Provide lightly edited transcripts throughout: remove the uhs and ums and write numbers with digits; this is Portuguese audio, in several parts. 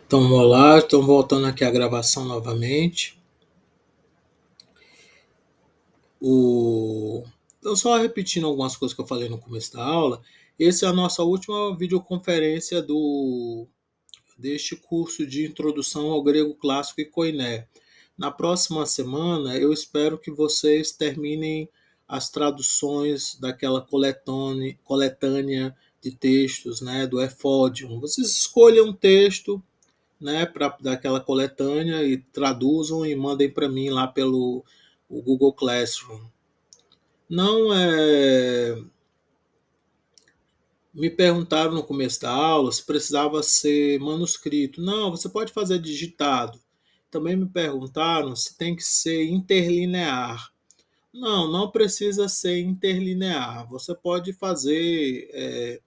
Então, olá, estamos voltando aqui à gravação novamente. Então, só repetindo algumas coisas que eu falei no começo da aula, essa é a nossa última videoconferência deste curso de Introdução ao Grego Clássico e Koiné. Na próxima semana, eu espero que vocês terminem as traduções daquela coletânea de textos, né, do Efódion. Vocês escolham um texto, né, daquela coletânea e traduzam e mandem para mim lá pelo o Google Classroom. Não é. Me perguntaram no começo da aula se precisava ser manuscrito. Não, você pode fazer digitado. Também me perguntaram se tem que ser interlinear. Não, não precisa ser interlinear. Você pode fazer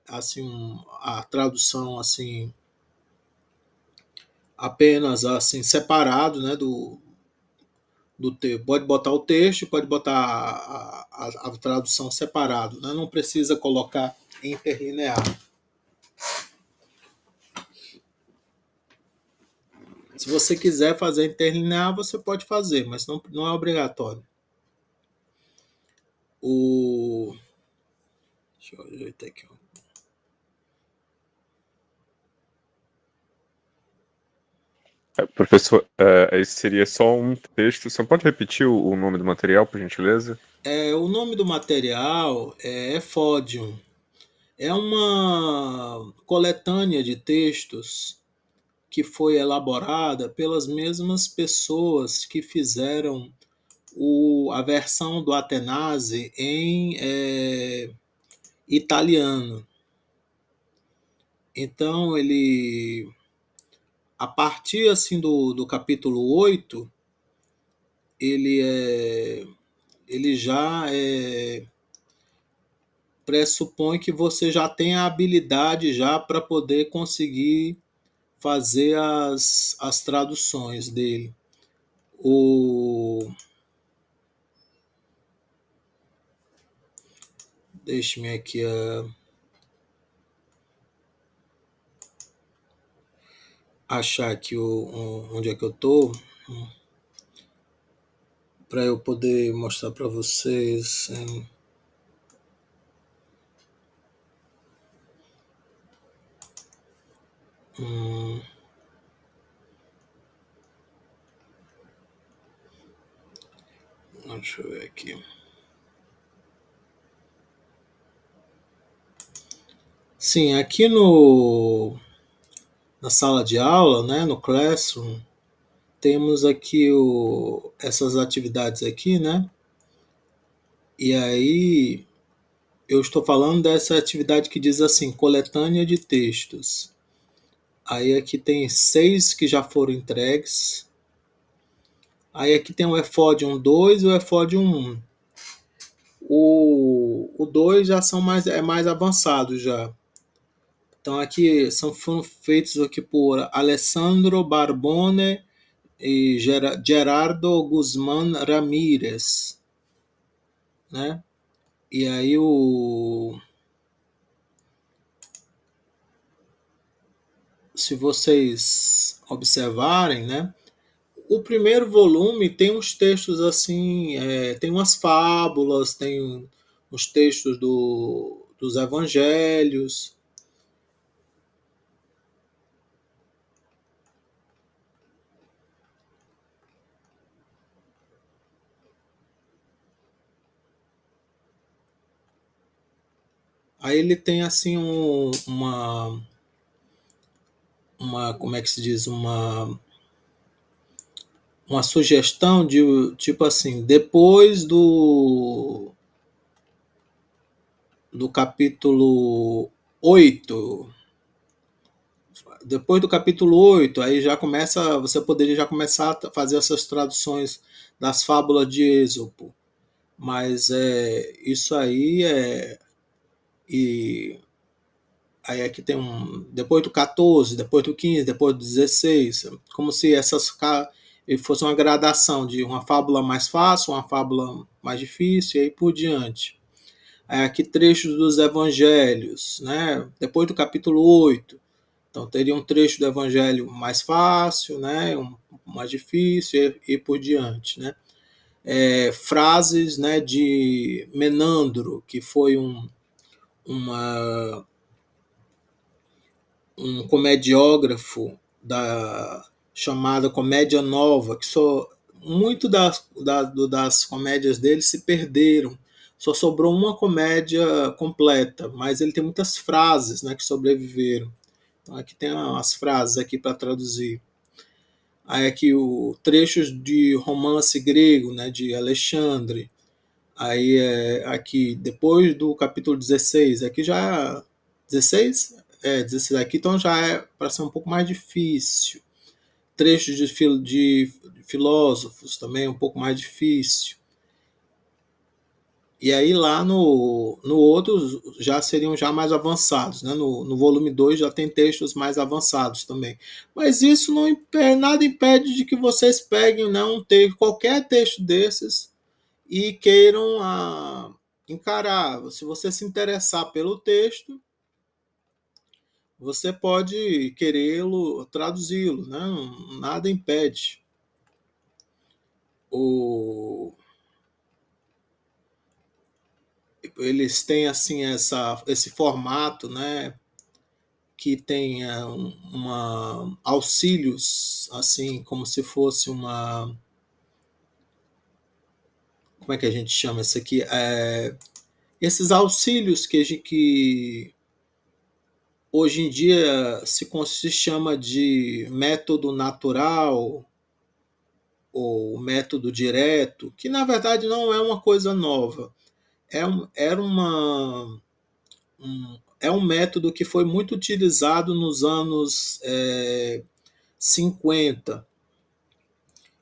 assim a tradução assim apenas assim separado, né, do texto. Pode botar o texto, pode botar a tradução separado, né? Não precisa colocar interlinear. Se você quiser fazer interlinear, você pode fazer, mas não é obrigatório. Deixa eu ajeitar aqui. Professor, esse seria só um texto. Você pode repetir o nome do material, por gentileza? O nome do material é Efódion. É uma coletânea de textos que foi elaborada pelas mesmas pessoas que fizeram a versão do Atenaze em italiano. Então, a partir assim do capítulo 8, ele já pressupõe que você já tem a habilidade já para poder conseguir fazer as traduções dele. Deixe-me aqui achar aqui onde é que eu estou para eu poder mostrar para vocês. Deixa eu ver aqui. Sim, aqui na sala de aula, né, no Classroom, temos aqui essas atividades aqui, né? E aí eu estou falando dessa atividade que diz assim, coletânea de textos. Aí aqui tem 6 que já foram entregues. Aí aqui tem o Efódion 2 e o Efódion 1. O 2 já é mais avançado já. Então aqui foram feitos aqui por Alessandro Barbone e Gerardo Guzmán Ramírez, né? E aí se vocês observarem, né? O primeiro volume tem uns textos assim, tem umas fábulas, tem os textos dos evangelhos. Aí ele tem assim uma como é que se diz, uma sugestão de tipo assim, depois do capítulo 8, depois do capítulo 8, aí já começa, você poderia já começar a fazer essas traduções das fábulas de Êxopo. Mas isso aí e aí aqui tem depois do 14, depois do 15, depois do 16, como se fosse uma gradação de uma fábula mais fácil, uma fábula mais difícil e aí por diante. Aí aqui trechos dos evangelhos, né? Depois do capítulo 8. Então, teria um trecho do Evangelho mais fácil, né, um mais difícil e por diante, né? Frases, né, de Menandro, que foi um comediógrafo da chamada Comédia Nova, que só muito das comédias dele se perderam. Só sobrou uma comédia completa, mas ele tem muitas frases, né, que sobreviveram. Então aqui tem umas frases aqui para traduzir. Aí aqui o trechos de romance grego, né, de Alexandre. Aí aqui depois do capítulo 16, aqui já 16? 16 aqui, então já é para ser um pouco mais difícil. Trechos de filósofos também um pouco mais difícil. E aí lá no outro já seriam já mais avançados, né? No volume 2 já tem textos mais avançados também. Mas isso não nada impede de que vocês peguem, né, qualquer texto desses e queiram encarar. Se você se interessar pelo texto, você pode querê-lo, traduzi-lo, né? Nada impede. Eles têm assim esse formato, né? Que tem auxílios, assim, como se fosse como é que a gente chama isso aqui? Esses auxílios que hoje em dia se chama de método natural ou método direto, que na verdade não é uma coisa nova. É um método que foi muito utilizado nos anos 50,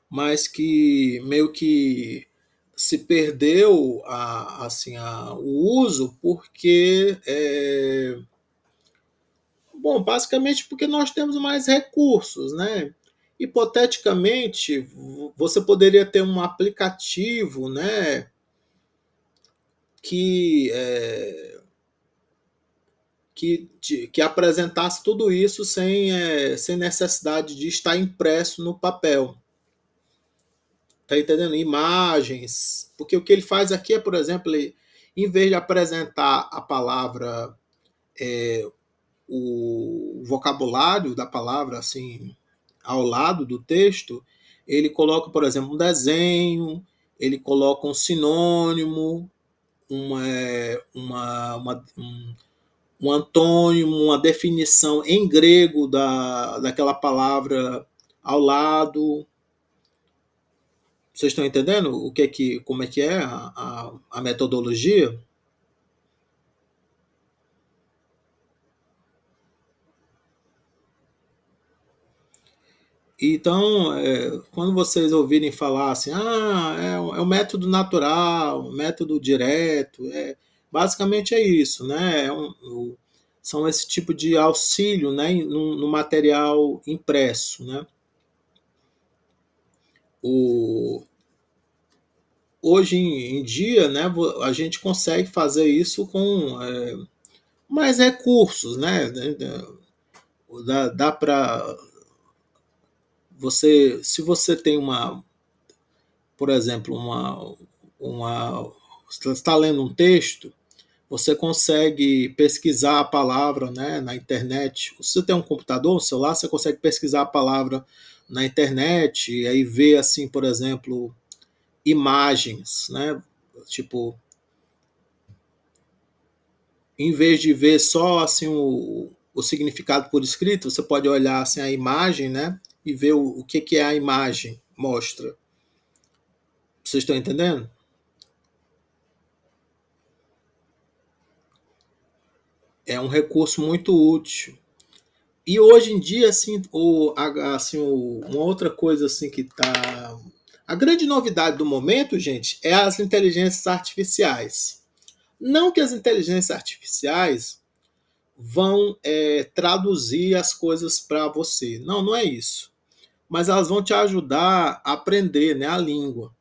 mas que meio que se perdeu o uso porque bom, basicamente porque nós temos mais recursos, né? Hipoteticamente, você poderia ter um aplicativo, né, que, que apresentasse tudo isso sem necessidade de estar impresso no papel. Tá entendendo? Imagens. Porque o que ele faz aqui é, por exemplo, em vez de apresentar a palavra, o vocabulário da palavra assim ao lado do texto, ele coloca, por exemplo, um desenho, ele coloca um sinônimo, um antônimo, uma definição em grego daquela palavra ao lado. Vocês estão entendendo como é que é a metodologia? Então, quando vocês ouvirem falar assim, é o método natural, método direto, basicamente é isso, né? São esse tipo de auxílio, né, no material impresso, né? Hoje em dia, né, a gente consegue fazer isso com mais recursos, né? Dá para se você tem por exemplo, você está lendo um texto, você consegue pesquisar a palavra, né, na internet. Se você tem um computador, um celular, você consegue pesquisar a palavra na internet e aí ver, assim, por exemplo, imagens, né? Tipo, em vez de ver só assim o significado por escrito, você pode olhar assim a imagem, né? E ver o que é a imagem mostra. Vocês estão entendendo? É um recurso muito útil. E hoje em dia, assim, uma outra coisa assim que tá. A grande novidade do momento, gente, é as inteligências artificiais. Não que as inteligências artificiais vão traduzir as coisas para você. Não, não é isso. Mas elas vão te ajudar a aprender, né, a língua.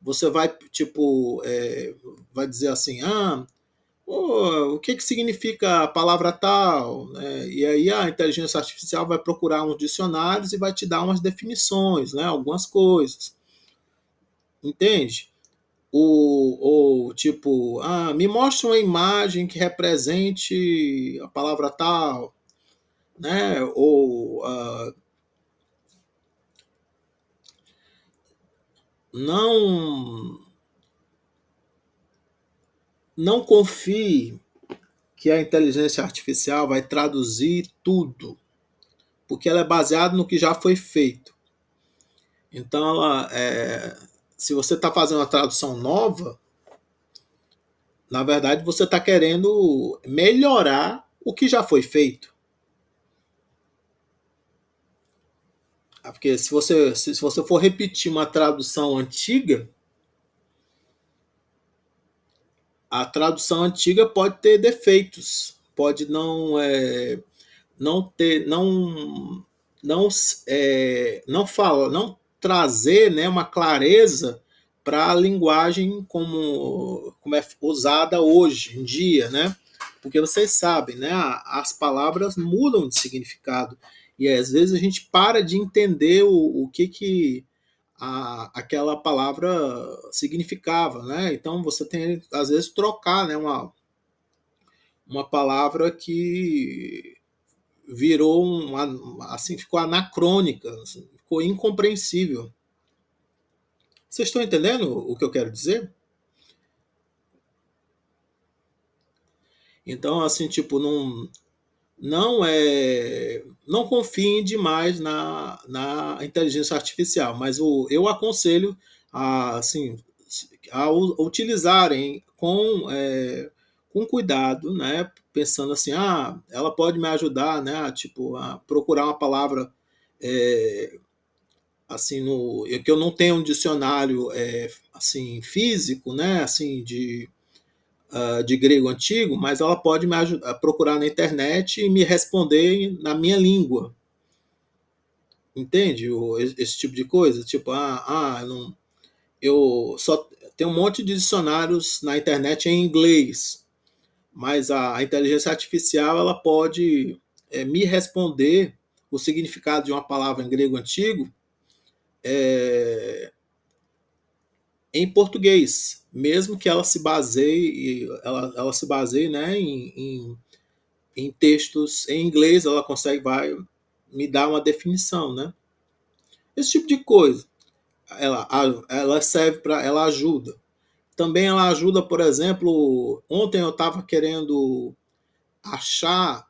Você vai, tipo, vai dizer assim, O que significa a palavra tal, né? E aí a inteligência artificial vai procurar uns dicionários e vai te dar umas definições, né? Algumas coisas, entende? Ou tipo, me mostra uma imagem que represente a palavra tal, né? Ou não não confie que a inteligência artificial vai traduzir tudo, porque ela é baseada no que já foi feito. Então, se você está fazendo uma tradução nova, na verdade você está querendo melhorar o que já foi feito. Porque se você for repetir uma tradução antiga, a tradução antiga pode ter defeitos, pode não ter, não trazer, né, uma clareza para a linguagem como é usada hoje em dia, né? Porque vocês sabem, né, as palavras mudam de significado e às vezes a gente para de entender o que aquela palavra significava, né? Então você tem às vezes trocar, né, uma palavra que virou assim, ficou anacrônica, assim, ficou incompreensível. Vocês estão entendendo o que eu quero dizer? Então, assim, tipo, não confiem demais na inteligência artificial, mas eu aconselho assim, a utilizarem com cuidado, né? Pensando assim, ela pode me ajudar, né? Tipo, a procurar uma palavra é, assim que eu não tenho um dicionário assim físico, né? Assim de grego antigo, mas ela pode me ajudar a procurar na internet e me responder na minha língua, entende? Esse tipo de coisa, tipo, não, eu só tenho um monte de dicionários na internet em inglês, mas a inteligência artificial ela pode me responder o significado de uma palavra em grego antigo é, em português, mesmo que ela se baseie, né, em textos em inglês, ela vai me dar uma definição, né? Esse tipo de coisa, ela serve para, ela ajuda. Também ela ajuda, por exemplo, ontem eu estava querendo achar,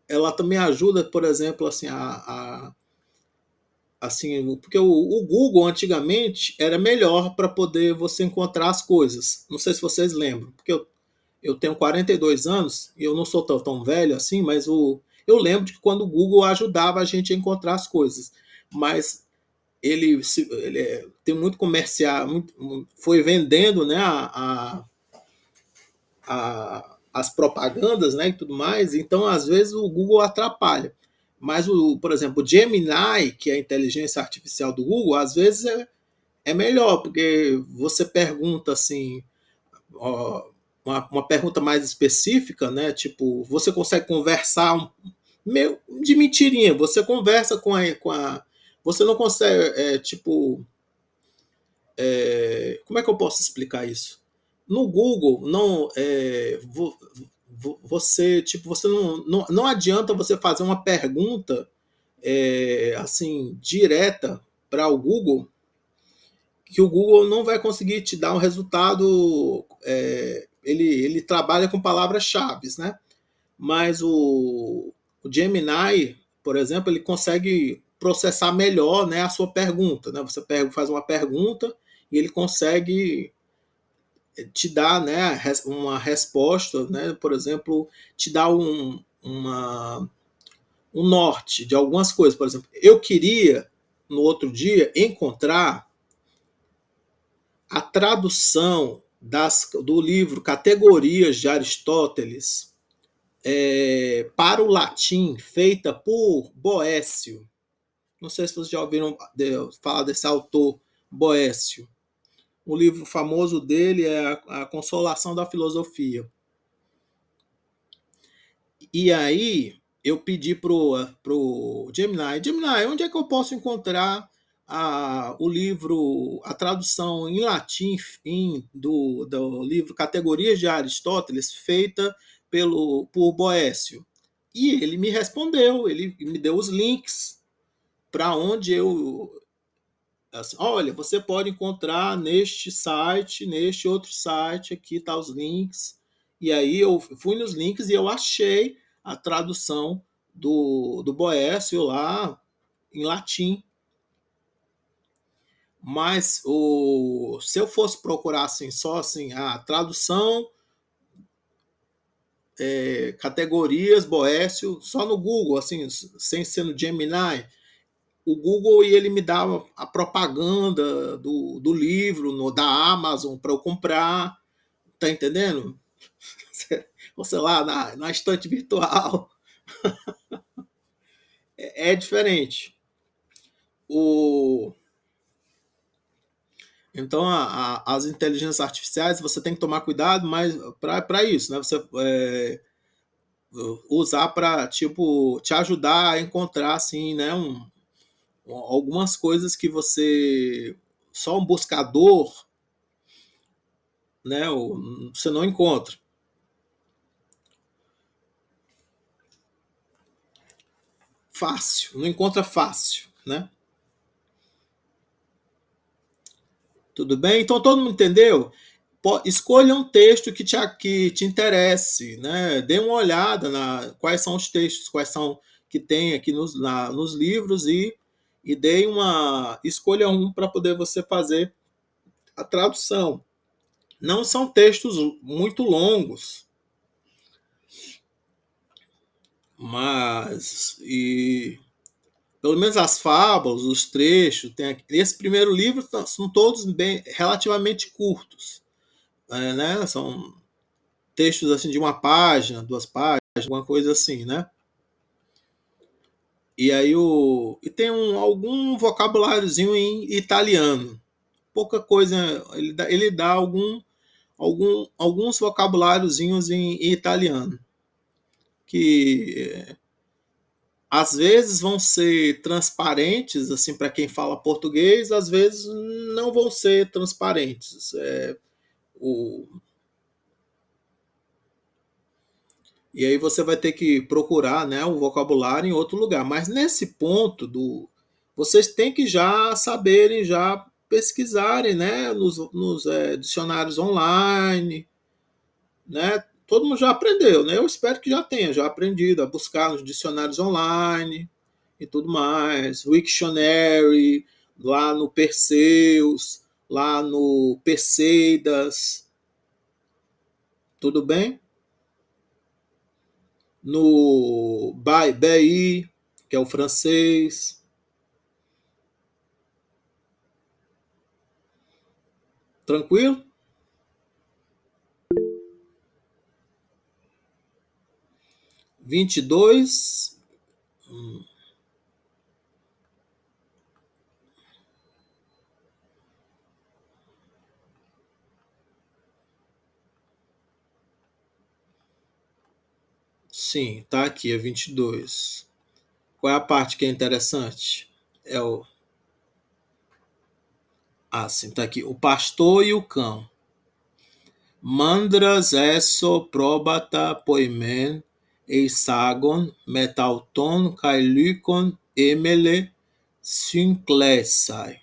ela também ajuda, por exemplo, assim, assim, porque o Google antigamente era melhor para poder você encontrar as coisas. Não sei se vocês lembram, porque eu tenho 42 anos e eu não sou tão velho assim, mas eu lembro de que quando o Google ajudava a gente a encontrar as coisas. Mas ele tem muito comercial, foi vendendo, né, as propagandas, né, e tudo mais. Então, às vezes, o Google atrapalha. Mas, por exemplo, o Gemini, que é a inteligência artificial do Google, às vezes é melhor, porque você pergunta assim, ó, uma pergunta mais específica, né? Tipo, você consegue conversar meio de mentirinha. Você conversa com a você não consegue, tipo, como é que eu posso explicar isso? No Google, não, você, tipo, você não adianta você fazer uma pergunta assim direta para o Google que o Google não vai conseguir te dar um resultado. Ele trabalha com palavras-chave, né? Mas o Gemini, por exemplo, ele consegue processar melhor, né, a sua pergunta. Né? Você faz uma pergunta e ele consegue te dar, né, uma resposta, né? Por exemplo, te dar um norte de algumas coisas. Por exemplo, eu queria, no outro dia, encontrar a tradução do livro Categorias de Aristóteles para o latim, feita por Boécio. Não sei se vocês já ouviram falar desse autor, Boécio. O livro famoso dele é A Consolação da Filosofia. E aí eu pedi pro Gemini, onde é que eu posso encontrar o livro, a tradução em latim do livro Categorias de Aristóteles, feita por Boécio. E ele me respondeu, ele me deu os links para onde assim, olha, você pode encontrar neste site, neste outro site, aqui tá os links. E aí eu fui nos links e eu achei a tradução do Boécio lá em latim. Mas se eu fosse procurar assim, só assim, a tradução, categorias, Boécio, só no Google, assim, sem ser no Gemini, o Google e ele me dava a propaganda do livro da Amazon para eu comprar, tá entendendo? Ou sei lá, na estante virtual. É diferente. O, então, as inteligências artificiais, você tem que tomar cuidado, mas para isso, né? Você usar para tipo te ajudar a encontrar assim, né? Algumas coisas que só um buscador, né? Você não encontra. Fácil, não encontra fácil, né? Tudo bem? Então todo mundo entendeu? Escolha um texto que te interesse, né? Dê uma olhada quais são os textos, quais são que tem aqui nos livros e escolha um para poder você fazer a tradução. Não são textos muito longos, mas pelo menos as fábulas, os trechos, esse primeiro livro são todos relativamente curtos, né? São textos assim de uma página, 2 páginas, alguma coisa assim, né? E aí tem algum vocabuláriozinho em italiano, pouca coisa. Ele dá alguns vocabuláriozinhos em italiano que às vezes vão ser transparentes assim para quem fala português, às vezes não vão ser transparentes. O, E aí você vai ter que procurar, né, o vocabulário em outro lugar. Mas nesse ponto vocês têm que já saberem, já pesquisarem, né, nos dicionários online, né? Todo mundo já aprendeu, né? Eu espero que já tenha já aprendido a buscar nos dicionários online e tudo mais. Wiktionary, lá no Perseus, lá no Perseidas, tudo bem? No BI, que é o francês. Tranquilo? Vinte e dois. Sim, tá aqui, é 22. Qual é a parte que é interessante? É o. Ah, sim, tá aqui. O pastor e o cão. Mandras eso probata poimen eisagon metauton kai lykon emele synklesai.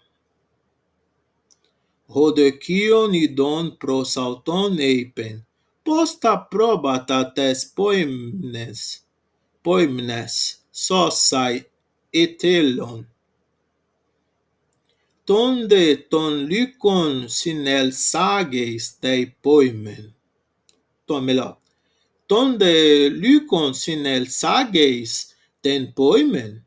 Rodekion idon prosauton eipen. Posta probata tes poimnes sosai etelon. Tonde ton lykon sinel sageis dei poimen. Melhor. Tonde lykon sinel sageis den poimen.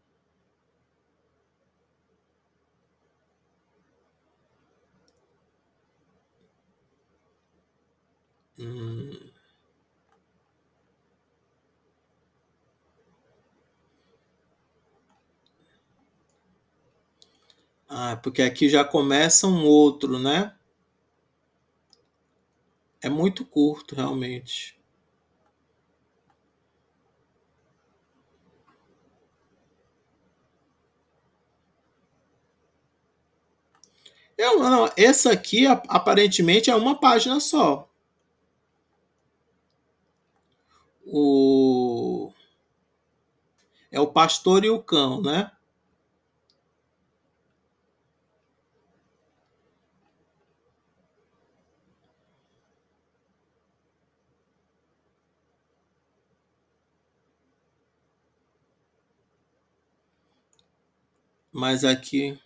Ah, porque aqui já começa um outro, né? É muito curto, realmente. Não, essa aqui aparentemente é uma página só. O, é o pastor e o cão, né? Mas aqui.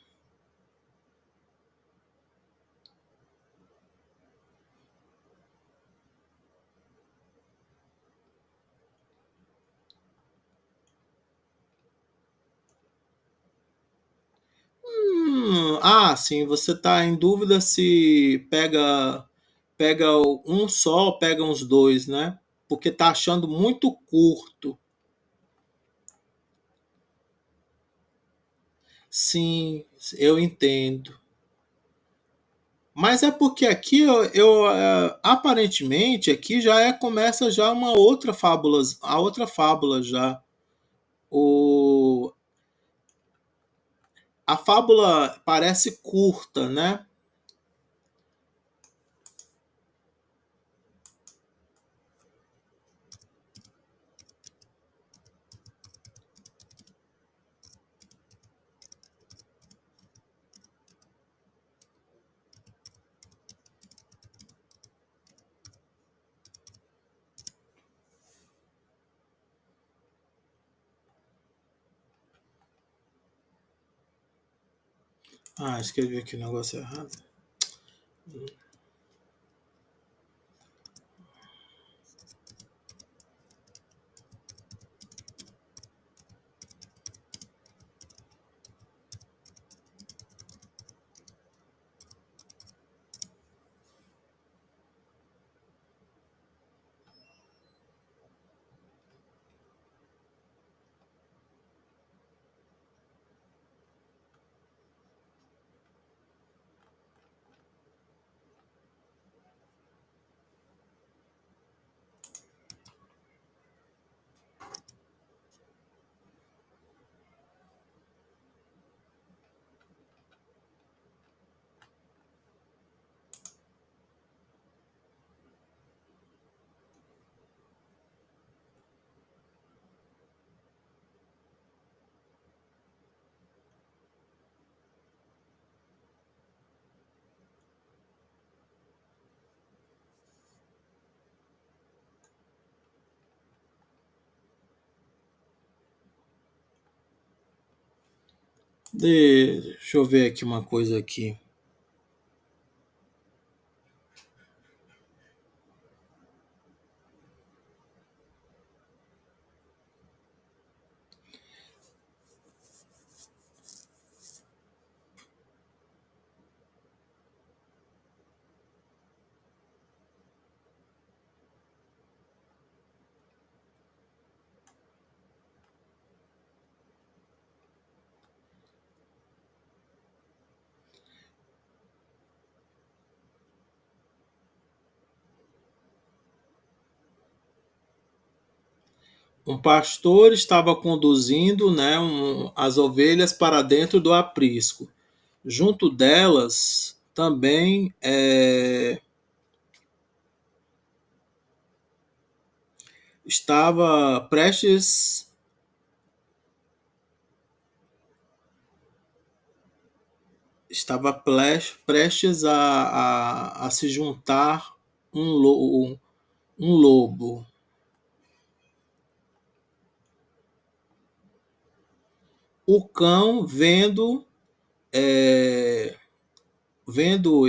Sim, você está em dúvida se pega um só ou pega uns dois, né? Porque tá achando muito curto. Sim, eu entendo. Mas é porque aqui aparentemente aqui começa já uma outra fábula, a outra fábula já. O, a fábula parece curta, né? Escrevi aqui o negócio errado. Deixa eu ver aqui uma coisa aqui. Um pastor estava conduzindo, né, as ovelhas para dentro do aprisco. Junto delas também estava prestes a se juntar um lobo. O cão é, vendo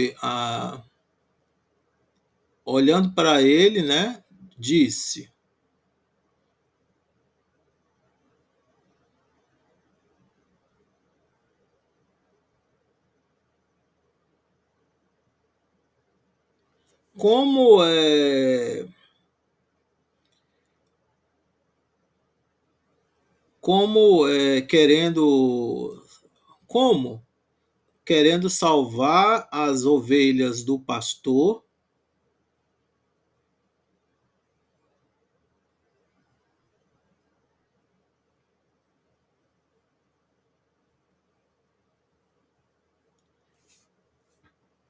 olhando para ele, né, disse: como como como querendo salvar as ovelhas do pastor.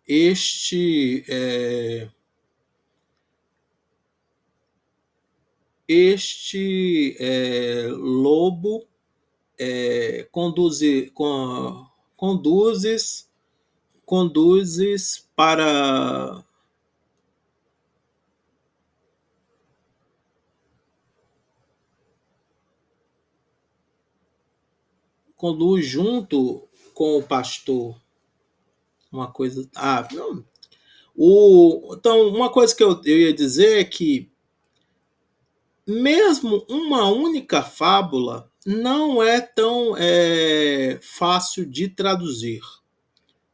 este lobo conduzes para conduz junto com o pastor. Uma coisa. Não. Então, uma coisa que eu ia dizer é que, mesmo uma única fábula, não é tão fácil de traduzir.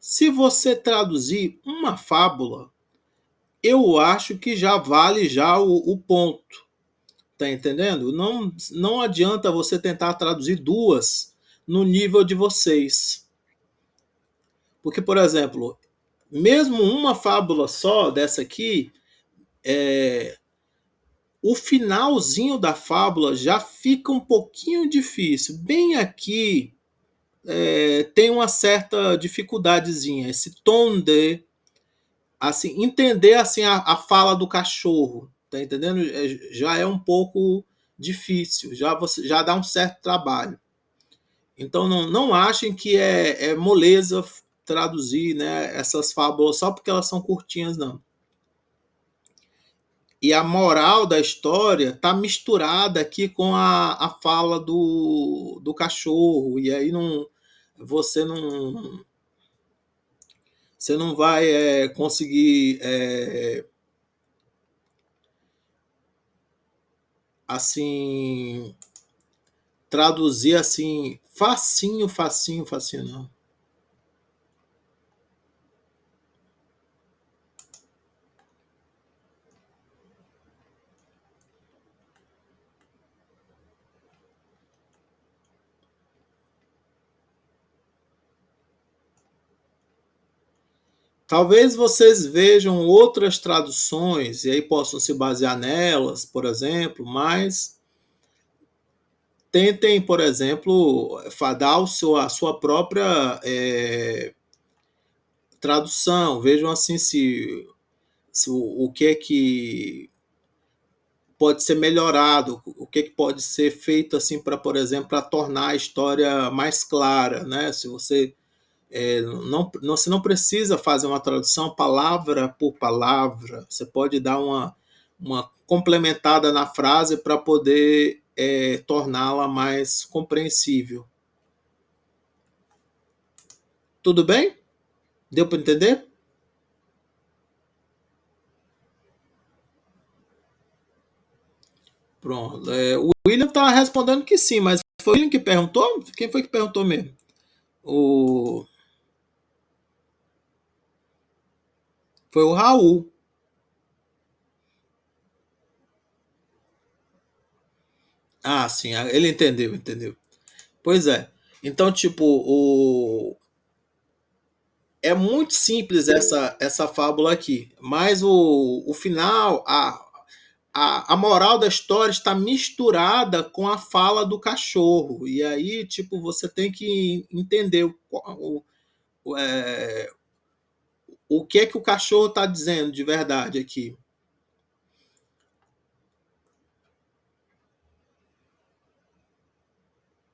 Se você traduzir uma fábula, eu acho que já vale já o ponto. Tá entendendo? Não adianta você tentar traduzir duas no nível de vocês. Porque, por exemplo, mesmo uma fábula só dessa aqui, o finalzinho da fábula já fica um pouquinho difícil. Bem aqui tem uma certa dificuldadezinha. Esse tom de, assim, entender assim a fala do cachorro, tá entendendo? Já é um pouco difícil, já dá um certo trabalho. Então não achem que é moleza traduzir, né, essas fábulas só porque elas são curtinhas, não. E a moral da história está misturada aqui com a fala do cachorro. E aí você não, você não vai conseguir assim traduzir assim facinho, facinho, facinho, não. Talvez vocês vejam outras traduções e aí possam se basear nelas, por exemplo, mas tentem, por exemplo, dar a sua própria tradução. Vejam assim se o que é que pode ser melhorado, o que é que pode ser feito assim para, por exemplo, para tornar a história mais clara, né? Se você você não precisa fazer uma tradução palavra por palavra, você pode dar uma complementada na frase para poder torná-la mais compreensível. Tudo bem? Deu para entender? Pronto. O William está respondendo que sim, mas foi o William que perguntou? Quem foi que perguntou mesmo? Foi o Raul. Ah, sim, ele entendeu, entendeu. Pois é. Então, tipo, é muito simples essa fábula aqui, mas o final, a moral da história está misturada com a fala do cachorro. E aí, tipo, você tem que entender o que é que o cachorro está dizendo de verdade aqui.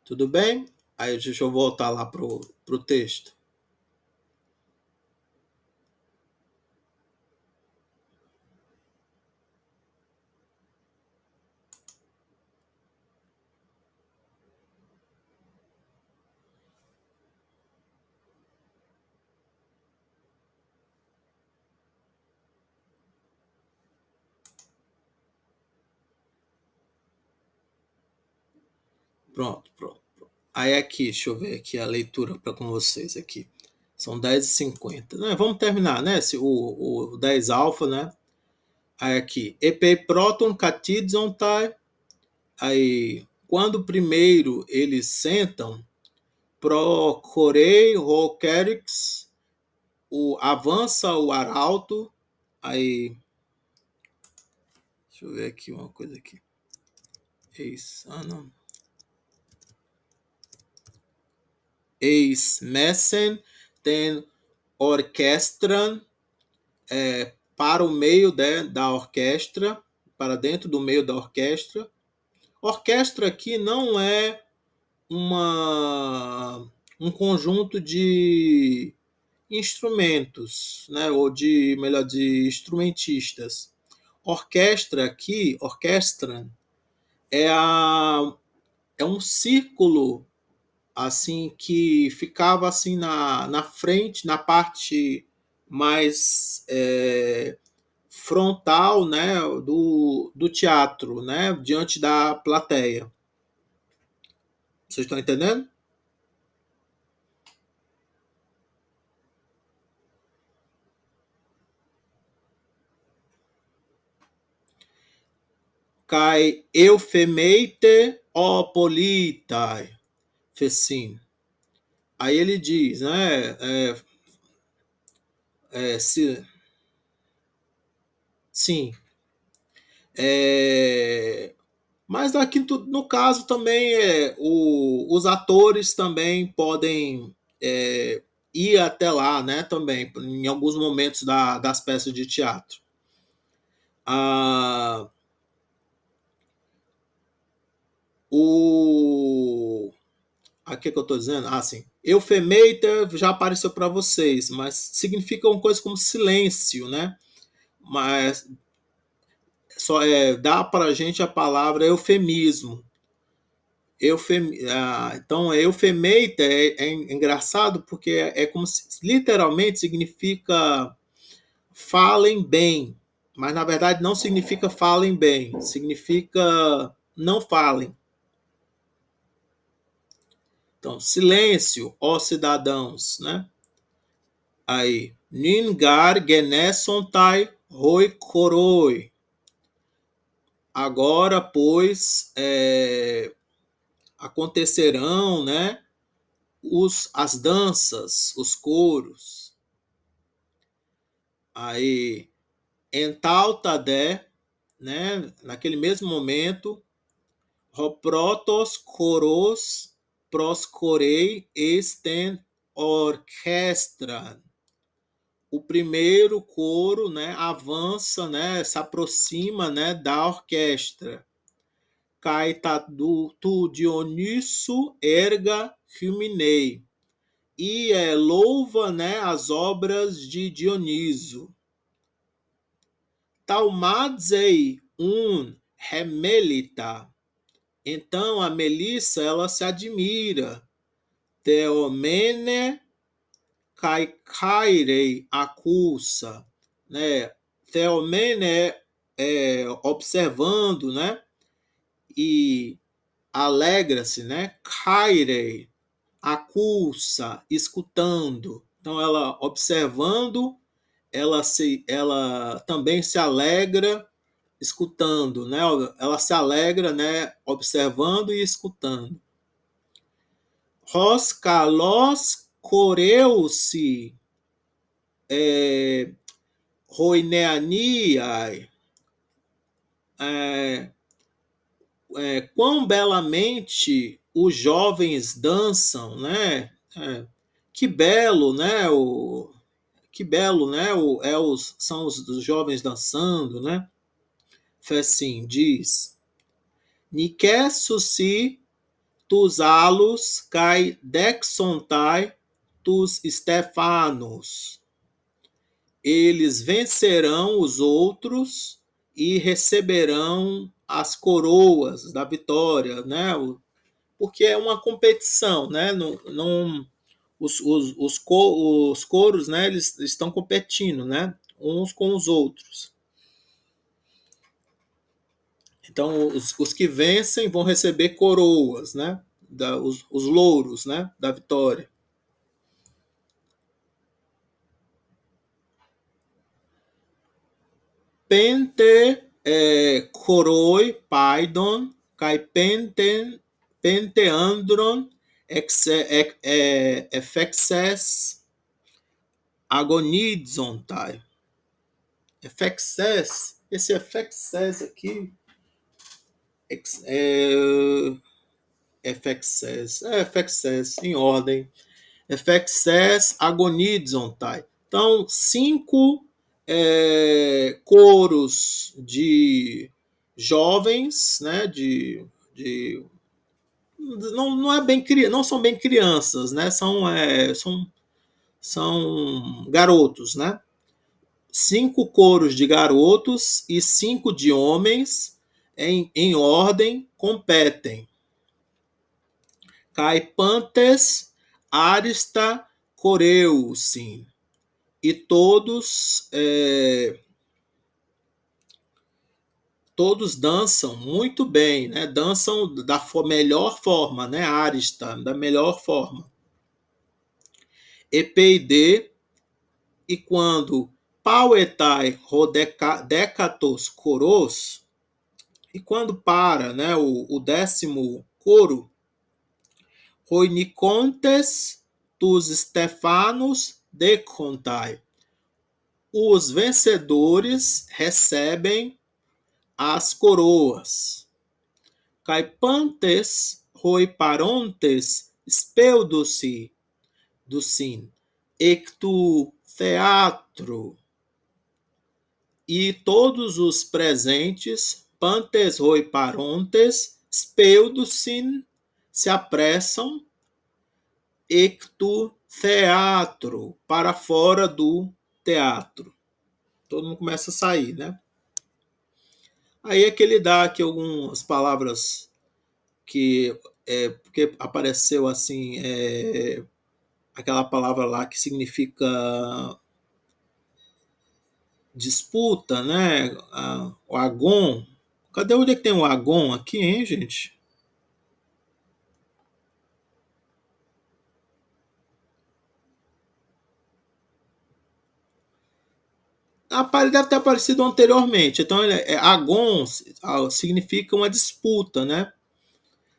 Tudo bem? Aí deixa eu voltar lá pro texto. Pronto, pronto. Aí aqui, deixa eu ver aqui a leitura com vocês aqui. São 10h50. Vamos terminar, né? O 10 alfa, né? Aí aqui. Epei proton catidson tai. Aí, quando primeiro eles sentam, procurei roquerix, avança o arauto. Aí, deixa eu ver aqui uma coisa aqui. Não. Eis messen den orquestran para o meio da orquestra, para dentro do meio da orquestra. Orquestra aqui não é um conjunto de instrumentos, né, ou melhor, de instrumentistas. Orquestra aqui, orquestra, é um círculo assim que ficava assim na frente, na parte mais frontal, né, do teatro, né, diante da plateia. Vocês estão entendendo? Kai eufemeite opolitai, fecim. Aí ele diz, né? Sim. Mas aqui no caso também os atores também podem ir até lá, né? Também em alguns momentos das peças de teatro. Aqui que eu estou dizendo? Sim. Eufemeita já apareceu para vocês, mas significa uma coisa como silêncio, né? Mas só dá para a gente a palavra eufemismo. Então, eufemeita é engraçado porque é como se literalmente significa falem bem, mas na verdade não significa falem bem, significa não falem. Então, silêncio, ó cidadãos, né? Aí, ningar genesontai roi coroi. Agora, pois, acontecerão, né, as danças, os coros. Aí, entautadé, né, naquele mesmo momento, roprotos coros proscorei esten orquestra. O primeiro coro, né, avança, né, se aproxima, né, da orquestra. Caeta tu Dioniso erga Huminei. E louva, né, as obras de Dioniso. Taumadzei remelita. Então a Melissa ela se admira. Theomene cairei acusa, né? Theomene observando, né? E alegra-se, né? Cairei acusa, escutando. Então ela observando, ela também se alegra escutando, né? Ela se alegra, né? Observando e escutando. Ros kalos coreu-se roineaniai. Quão belamente os jovens dançam, né? Que belo, né? Que belo, né? São os jovens dançando, né? Fecim diz: Niquessu-se tus alus kai dexontai tus Stefanos. Eles vencerão os outros e receberão as coroas da vitória, né? Porque é uma competição, né? Os coros, né? Eles estão competindo, né? Uns com os outros. Então, os que vencem vão receber coroas, né? Os louros, né? Da vitória. Pente coroi paidon kai penteandron effexes agonizontai. Effexes, esse effexes aqui effexes em ordem. Effexes agonizontai. Então, 5 coros de jovens, né, de não é bem não são bem crianças, né, são garotos, né? 5 coros de garotos e 5 de homens em ordem competem. Caipantes, Arista, Coreucin. E todos dançam muito bem, né? Dançam da melhor forma, né? Arista, da melhor forma. Epeide, e quando pauetai rodecatos coros, e quando para, né, o 10º coro, roinicontes tus Stefanos decontai, os vencedores recebem as coroas. Caipantes roiparontes speudusi dusin, ectu teatro. E todos os presentes, pantes roiparontes, speudusin, se apressam, ectu teatro, para fora do teatro. Todo mundo começa a sair, né? Aí é que ele dá aqui algumas palavras que porque apareceu assim, aquela palavra lá que significa disputa, né? O agon. Cadê onde é que tem o agon aqui, hein, gente? Ele deve ter aparecido anteriormente. Então, agon significa uma disputa, né?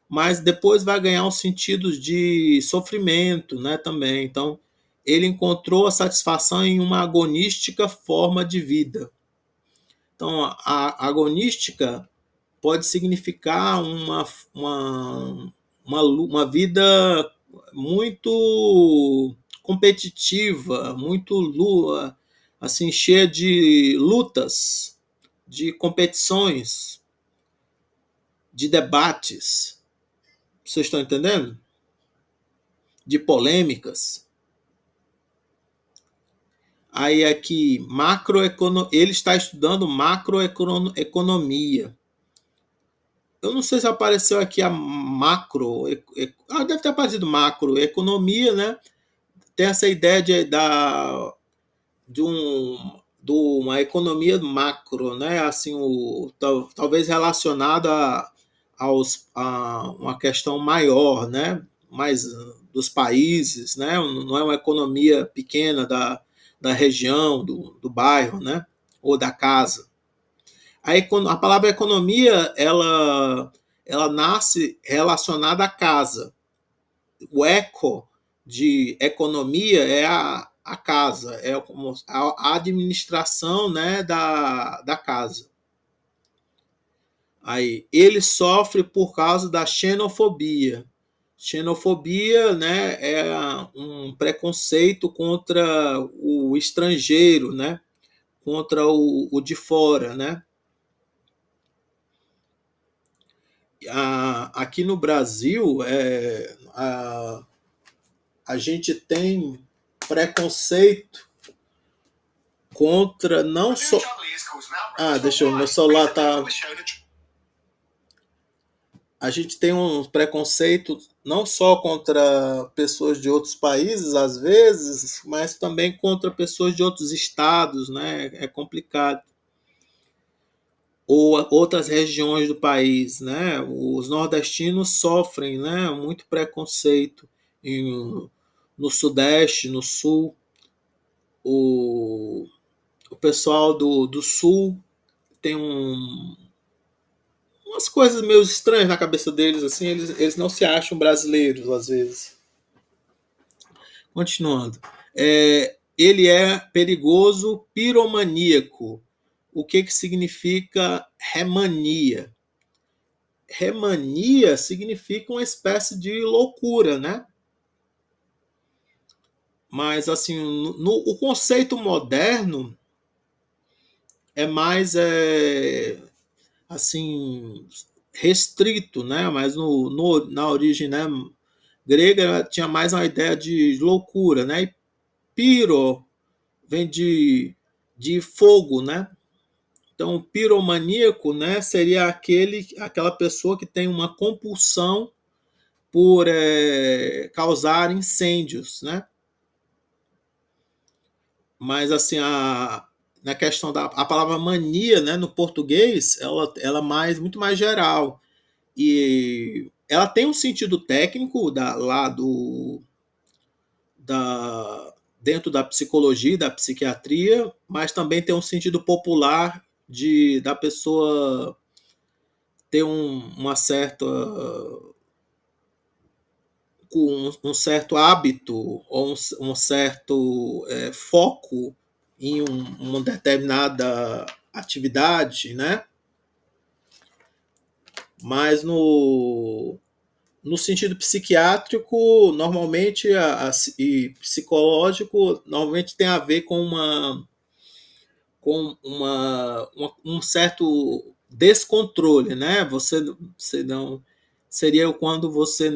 Mas depois vai ganhar um sentido de sofrimento, né, também. Então, ele encontrou a satisfação em uma agonística forma de vida. Então, a agonística pode significar uma vida muito competitiva, muito assim, cheia de lutas, de competições, de debates. Vocês estão entendendo? De polêmicas. Aí aqui, ele está estudando macroeconomia. Eu não sei se apareceu aqui a macro. Deve ter aparecido macroeconomia, né? Tem essa ideia de uma economia macro, né? Assim, talvez relacionada a uma questão maior, né? Mais dos países, né? Não é uma economia pequena da região, do bairro, né? Ou da casa. A palavra economia, ela nasce relacionada à casa. O eco de economia é a casa, é a administração, né, da casa. Aí, ele sofre por causa da xenofobia. Xenofobia, né, é um preconceito contra o estrangeiro, né, contra o de fora, né. Aqui no Brasil, a gente tem preconceito contra não só. Deixa eu. Meu celular tá. A gente tem um preconceito não só contra pessoas de outros países, às vezes, mas também contra pessoas de outros estados, né? É complicado. Ou outras regiões do país, né? Os nordestinos sofrem, né, muito preconceito no Sudeste, no Sul. O pessoal do Sul tem umas coisas meio estranhas na cabeça deles, assim, eles não se acham brasileiros, às vezes. Continuando. Ele é perigoso piromaníaco. O que significa remania? Remania significa uma espécie de loucura, né? Mas, assim, o conceito moderno é mais assim restrito, né? Mas na origem, né, grega tinha mais uma ideia de loucura, né? E piro vem de fogo, né? Então, o piromaníaco, né, seria aquela pessoa que tem uma compulsão por causar incêndios, né? Mas assim, na questão da a palavra mania, né, no português, ela é muito mais geral. E ela tem um sentido técnico lá da, dentro da psicologia, da psiquiatria, mas também tem um sentido popular da pessoa ter uma certa com um certo hábito ou um certo foco em uma determinada atividade, né? Mas no sentido psiquiátrico, normalmente, e psicológico, normalmente tem a ver com um certo descontrole, né? Você não seria quando você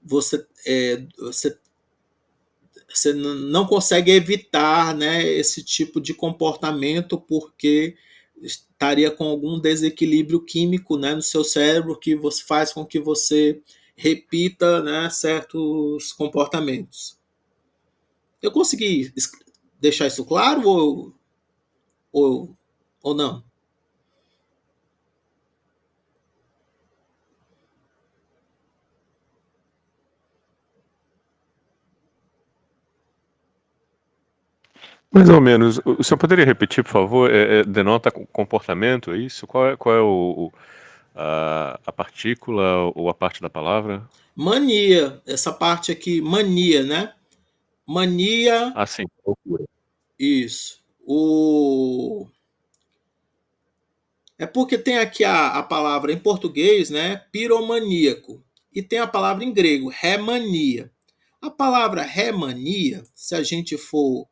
você não consegue evitar, né, esse tipo de comportamento porque estaria com algum desequilíbrio químico, né, no seu cérebro que você faz com que você repita, né, certos comportamentos. Eu consegui deixar isso claro ou, ou não? Mais ou menos. O senhor poderia repetir, por favor? Denota comportamento, é isso? Qual é a partícula ou a parte da palavra? Mania, essa parte aqui, mania, né? Mania, Ah, sim, loucura. isso. É porque tem aqui a palavra em português, né? Piromaníaco. E tem a palavra em grego, remania. A palavra remania, se a gente for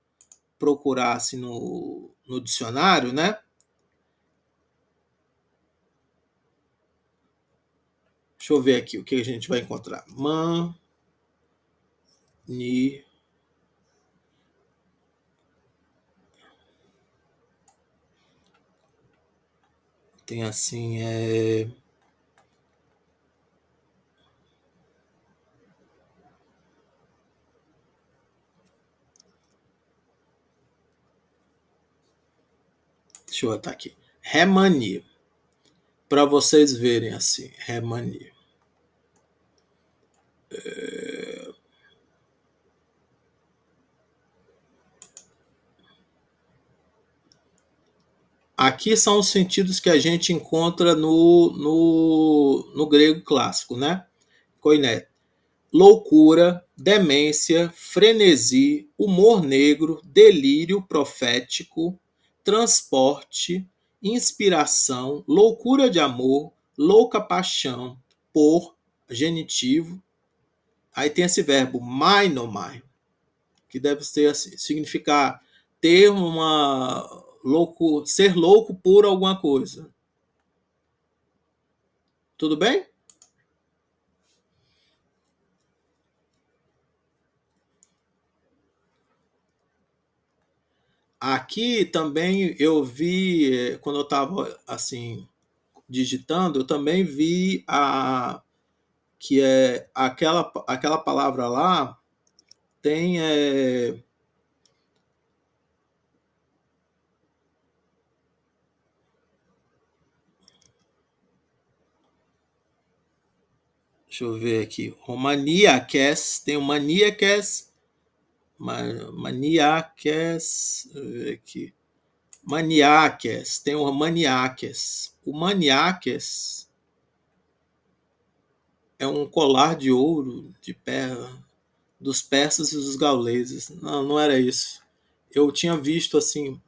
procurar assim, no dicionário, né? Deixa eu ver aqui o que a gente vai encontrar. Mani. Tem assim, deixa eu botar aqui. Remania. Para vocês verem assim, remania. Aqui são os sentidos que a gente encontra no grego clássico, né? Koiné. Loucura, demência, frenesi, humor negro, delírio profético, transporte, inspiração, loucura de amor, louca paixão, por, genitivo. Aí tem esse verbo mainomai, que deve ser assim, significar ter ser louco por alguma coisa. Tudo bem? Aqui também eu vi, quando eu estava assim digitando, eu também vi que é aquela palavra lá tem deixa eu ver aqui, romaniaques, tem o maniaques, maniaques, deixa eu ver aqui, maniaques, tem o maniaques. O maniaques é um colar de ouro de perna dos persas e dos gauleses. Não, não era isso. Eu tinha visto assim,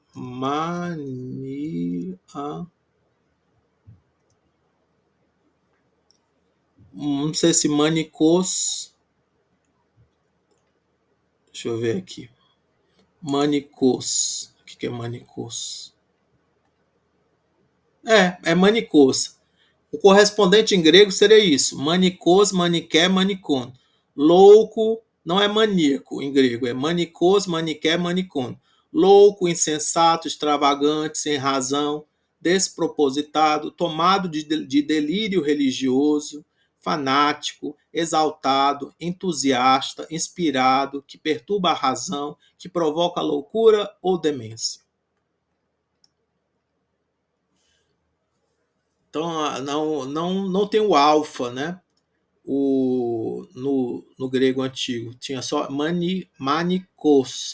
não sei se manicos, deixa eu ver aqui, manicos, que é manikos? É manikos. O correspondente em grego seria isso: manikos, maniké, manikon. Louco não é maníaco em grego, é manikos, maniké, manikon. Louco, insensato, extravagante, sem razão, despropositado, tomado de delírio religioso, fanático, exaltado, entusiasta, inspirado, que perturba a razão, que provoca loucura ou demência. Então, não tem o alfa, né? No grego antigo. Tinha só manikos,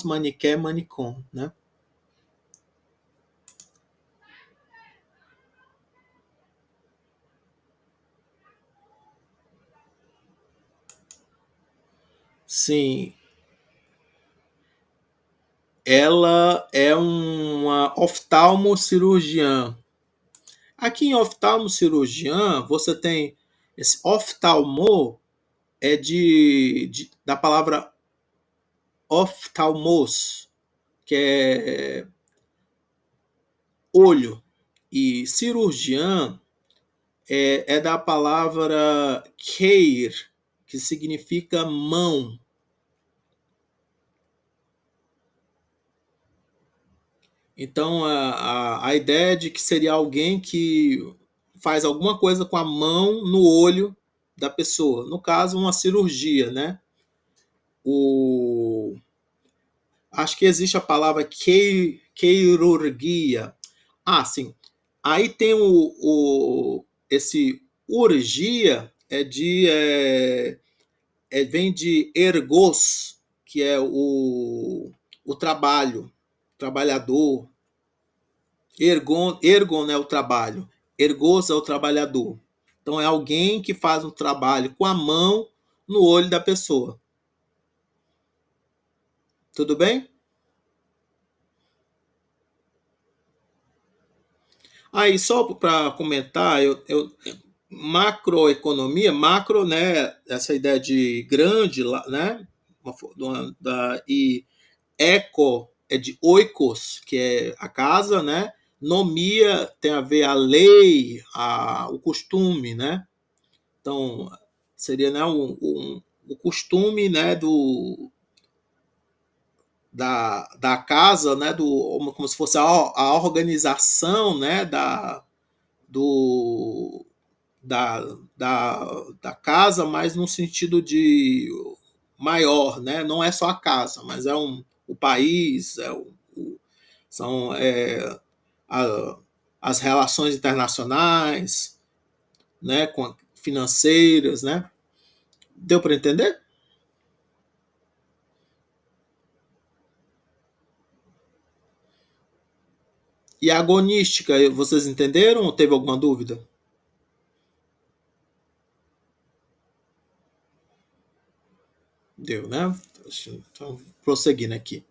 maniké, manikon, né? Sim, ela é uma oftalmocirurgiã. Aqui em oftalmocirurgiã, você tem esse oftalmo é da palavra oftalmos, que é olho, e cirurgiã é da palavra keir, que significa mão. Então, a ideia de que seria alguém que faz alguma coisa com a mão no olho da pessoa. No caso, uma cirurgia, né? O, acho que existe a palavra queirurgia. Ah, sim. Aí tem esse urgia, vem de ergos, que é o trabalho, trabalhador. Ergon é o trabalho, ergos é o trabalhador. Então é alguém que faz um trabalho com a mão no olho da pessoa. Tudo bem? Aí só para comentar, macroeconomia, macro, né, essa ideia de grande, né, e eco é de oikos, que é a casa, né, nomia tem a ver a lei, o costume, né, então seria, né, o costume, né, da casa, né, como se fosse a organização, né, do, da, da casa, mas no sentido de maior, né? Não é só a casa, mas é o país, são a, as relações internacionais, né? Financeiras, né? Deu para entender? E a agonística, vocês entenderam ou teve alguma dúvida? Deu, né? Então, prosseguindo aqui.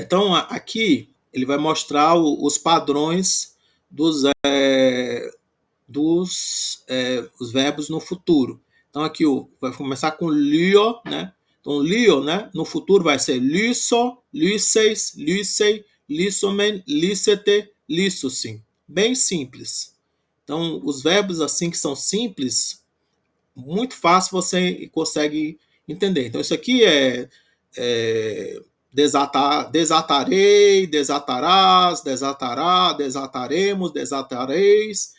Então, aqui ele vai mostrar os padrões dos, os verbos no futuro. Então, aqui vai começar com lio, né? Então, lio, né? No futuro vai ser liso, liseis, lisei, lisomen, lisete, lissosim. Bem simples. Então, os verbos assim que são simples, muito fácil você consegue entender. Então, isso aqui é desatarei, desatarás, desatará, desataremos, desatareis,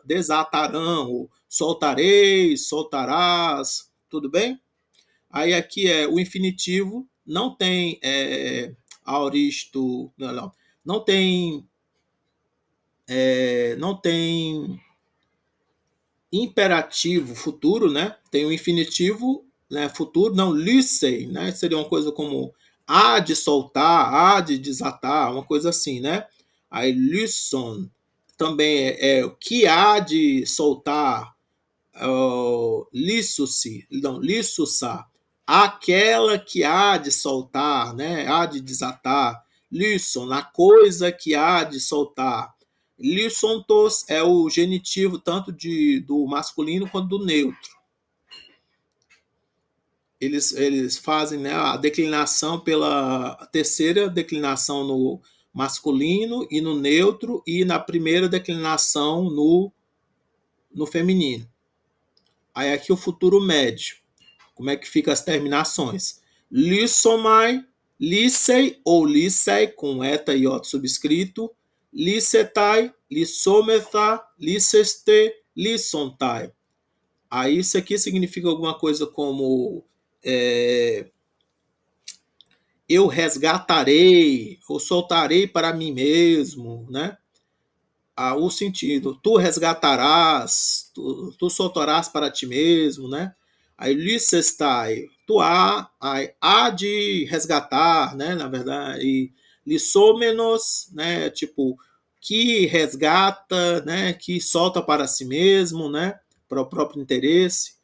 desatarão, soltareis, soltarás, tudo bem? Aí aqui é o infinitivo, não tem aoristo, não tem não tem imperativo futuro, né? Tem o infinitivo, né, futuro, não lycei, né? Seria uma coisa como há de soltar, há de desatar, uma coisa assim, né? Aí lysson também é o que há de soltar, lissuci, não, lissussa, aquela que há de soltar, né? Há de desatar. Lisson, a coisa que há de soltar. Lissontos é o genitivo tanto do masculino quanto do neutro. eles fazem, né, a declinação pela terceira declinação no masculino e no neutro, e na primeira declinação no feminino. Aí aqui o futuro médio. Como é que fica as terminações? Lissomai, lissei ou lissei, com eta e iota subscrito, lissetai, lissomethá, lisseste, lissontai. Aí isso aqui significa alguma coisa como eu resgatarei, ou soltarei para mim mesmo, né? O sentido, tu resgatarás, tu soltarás para ti mesmo, né? Aí licestai, tu há de resgatar, né? Na verdade, e lissômenos, né? Tipo, que resgata, né? Que solta para si mesmo, né? Para o próprio interesse.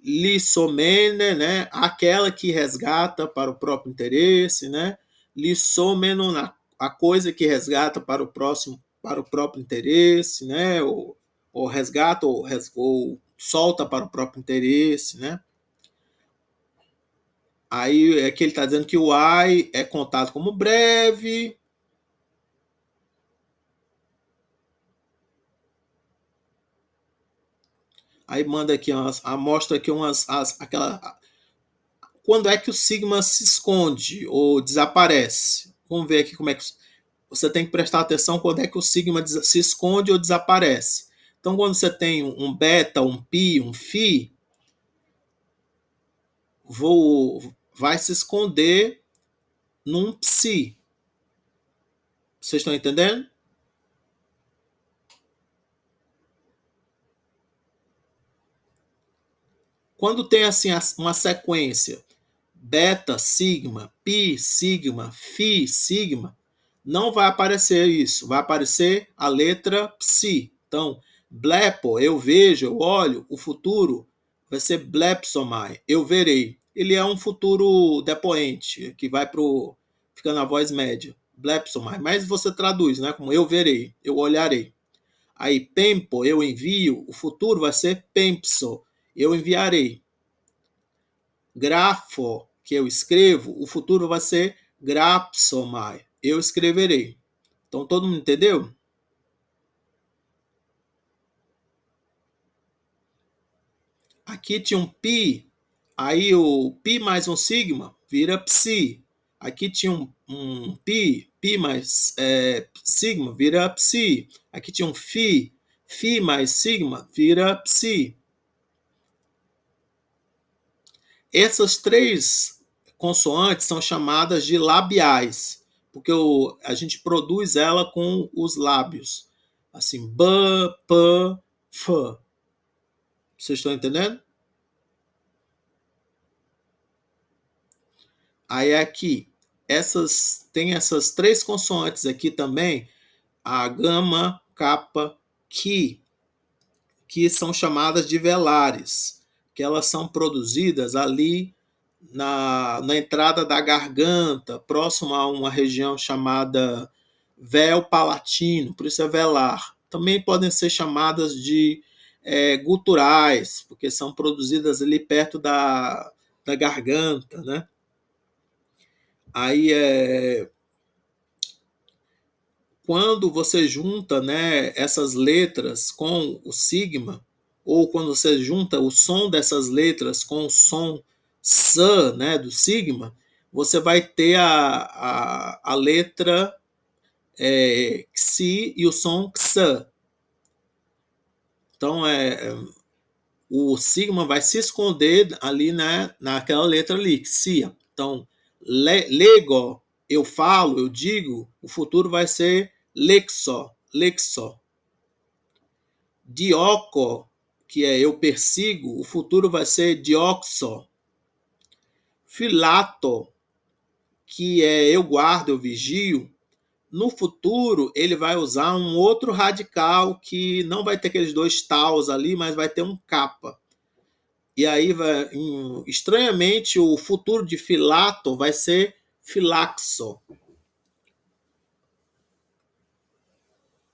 Lissomene, né? Aquela que resgata para o próprio interesse, né? Lissomeno, a coisa que resgata para o próximo, para o próprio interesse, né? Ou resgata ou solta para o próprio interesse, né? Aí é que ele está dizendo que o ai é contado como breve. Aí manda aqui mostra aqui quando é que o sigma se esconde ou desaparece. Vamos ver aqui como é que você tem que prestar atenção quando é que o sigma se esconde ou desaparece. Então, quando você tem um beta, um pi, um phi, vai se esconder num psi. Vocês estão entendendo? Quando tem assim uma sequência beta, sigma, pi, sigma, phi, sigma, não vai aparecer isso. Vai aparecer a letra psi. Então, blepo, eu vejo, eu olho, o futuro vai ser blepsomai, eu verei. Ele é um futuro depoente, que vai fica na voz média, blepsomai. Mas você traduz, né, como eu verei, eu olharei. Aí, pempo, eu envio, o futuro vai ser pempso, eu enviarei. Grafo, que eu escrevo, o futuro vai ser grapsomai, eu escreverei. Então, todo mundo entendeu? Aqui tinha um pi, aí o pi mais um sigma vira psi. Aqui tinha um pi mais sigma vira psi. Aqui tinha um phi mais sigma vira psi. Essas três consoantes são chamadas de labiais, porque a gente produz ela com os lábios. Assim, b, p, f. Vocês estão entendendo? Aí aqui, tem essas três consoantes aqui também, a gama, kappa, ki, que são chamadas de velares, que elas são produzidas ali na entrada da garganta, próximo a uma região chamada véu palatino, por isso é velar. Também podem ser chamadas de guturais, porque são produzidas ali perto da garganta, né? Aí quando você junta, né, essas letras com o sigma, ou quando você junta o som dessas letras com o som s, né, do sigma, você vai ter a letra xi e o som x. Então o sigma vai se esconder ali, né, naquela letra ali, xia. Então, lego, eu falo, eu digo, o futuro vai ser lexo, lexo. Dioco, que é eu persigo, o futuro vai ser dioxo. Filato, que é eu guardo, eu vigio, no futuro ele vai usar um outro radical que não vai ter aqueles dois taus ali, mas vai ter um kappa. E aí, estranhamente, o futuro de filato vai ser filaxo.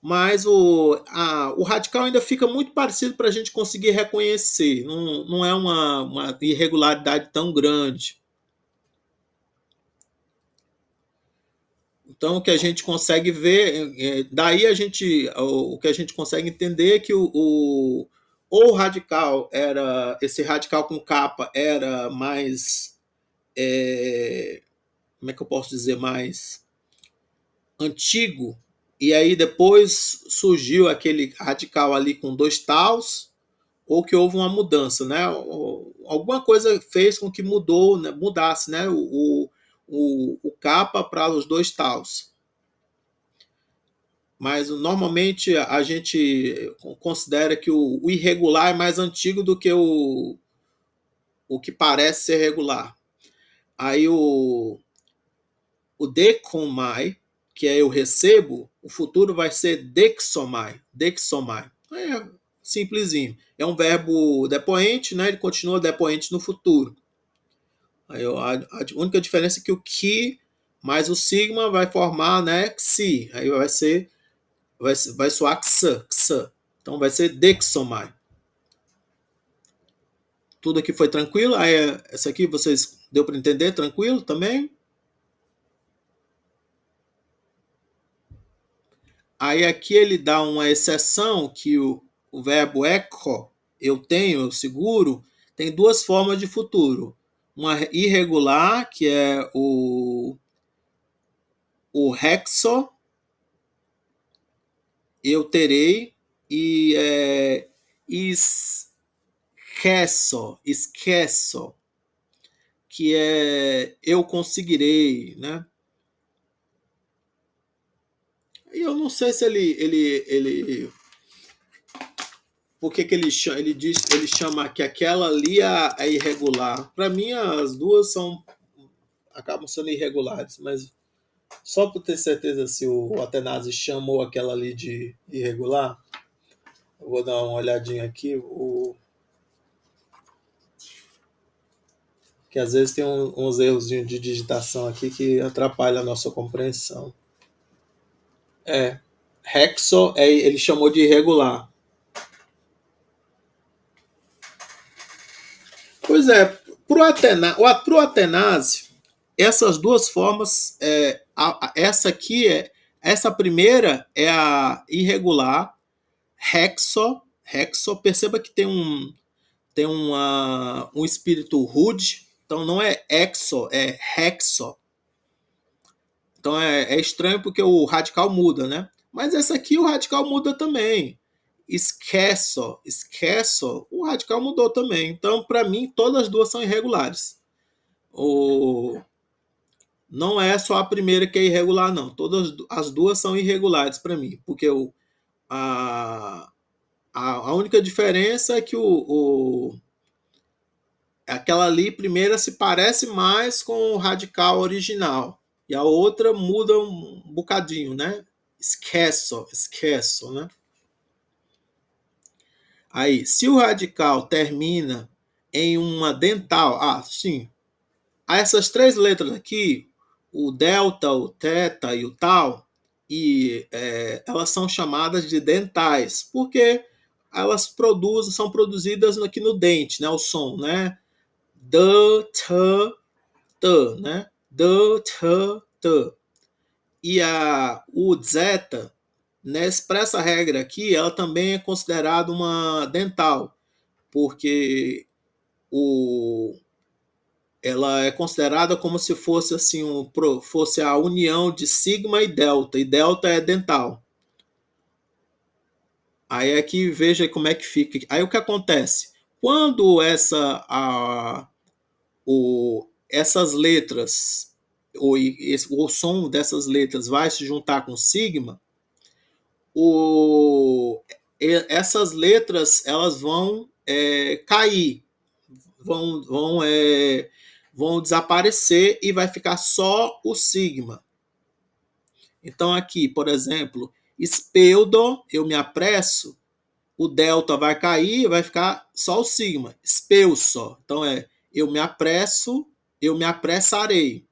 mas o radical ainda fica muito parecido para a gente conseguir reconhecer. Não é uma irregularidade tão grande. Então, o que a gente consegue ver, daí o que a gente consegue entender é que ou o radical era, esse radical com capa era mais, como é que eu posso dizer, mais antigo, e aí depois surgiu aquele radical ali com dois taus, ou que houve uma mudança, né? Alguma coisa fez com que mudasse, né? O capa para os dois taus. Mas normalmente a gente considera que o irregular é mais antigo do que o que parece ser regular. Aí o decomai, que é eu recebo, o futuro vai ser dexomai. Dexomai. É simplesinho. É um verbo depoente, né? Ele continua depoente no futuro. Aí a única diferença é que o que mais o sigma vai formar, né, xi. Aí vai soar xa, xa. Então vai ser dexomai. Tudo aqui foi tranquilo? Aí essa aqui vocês deu para entender tranquilo também? Aí aqui ele dá uma exceção que o verbo eco, eu tenho, eu seguro, tem duas formas de futuro. Uma irregular, que é o hexo, eu terei, e esqueço, que é eu conseguirei, né? E eu não sei se ele por que ele chama que aquela ali é irregular. Para mim as duas acabam sendo irregulares, mas só para ter certeza se o Atenazi chamou aquela ali de irregular, eu vou dar uma olhadinha aqui, que às vezes tem uns erros de digitação aqui que atrapalham a nossa compreensão. Hexo ele chamou de irregular. Pois é, pro Atenácio, essas duas formas, essa primeira é a irregular, hexo, perceba que tem um espírito rude, então não é exo, é hexo. Então é estranho porque o radical muda, né? Mas essa aqui o radical muda também. Esqueço, o radical mudou também. Então, para mim, todas as duas são irregulares. Não é só a primeira que é irregular, não. Todas as duas são irregulares para mim, porque a única diferença é que aquela ali primeira se parece mais com o radical original e a outra muda um bocadinho, né? Esqueço, né? Aí, se o radical termina em uma dental, sim. Essas três letras aqui, o delta, o teta e o tal, elas são chamadas de dentais, porque elas são produzidas aqui no dente, né? O som, né? D, t, t, né? D, t, t. E o zeta, para essa regra aqui, ela também é considerada uma dental, porque ela é considerada como se fosse assim fosse a união de sigma e delta é dental. Aí aqui veja como é que fica. Aí o que acontece? Quando essas letras, o som dessas letras vai se juntar com sigma, essas letras elas vão cair, vão desaparecer e vai ficar só o sigma. Então aqui, por exemplo, espeudo, eu me apresso, o delta vai cair, vai ficar só o sigma, espeuso. Então eu me apresso, eu me apressarei.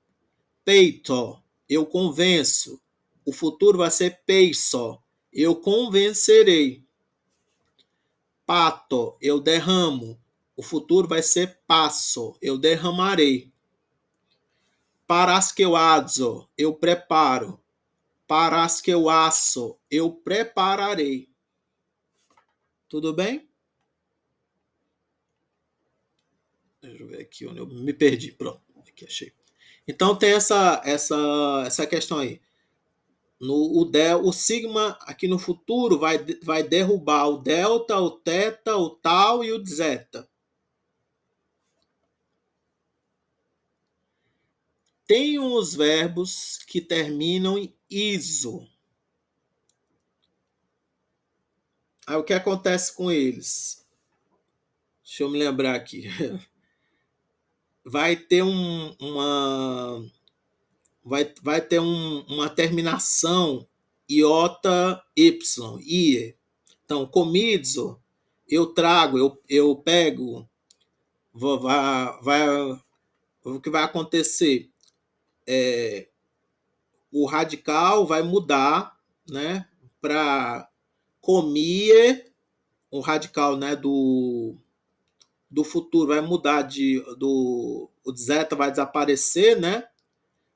Peito, eu convenço. O futuro vai ser peiso. eu convencerei. Pato, eu derramo. O futuro vai ser passo, eu derramarei. Parás que eu adzo, eu preparo. Parás que eu aço, eu prepararei. Tudo bem? Deixa eu ver aqui onde eu me perdi. Pronto, aqui achei. Então tem essa questão aí. O sigma aqui no futuro vai derrubar o delta, o teta, o tal e o zeta. Tem uns verbos que terminam em iso. Aí o que acontece com eles? Deixa eu me lembrar aqui. Vai ter uma terminação iota y, ie. Então, comidzo, eu trago, eu pego, o que vai acontecer? O radical vai mudar, né, para comie, o radical, né, do futuro vai mudar o zeta vai desaparecer, né?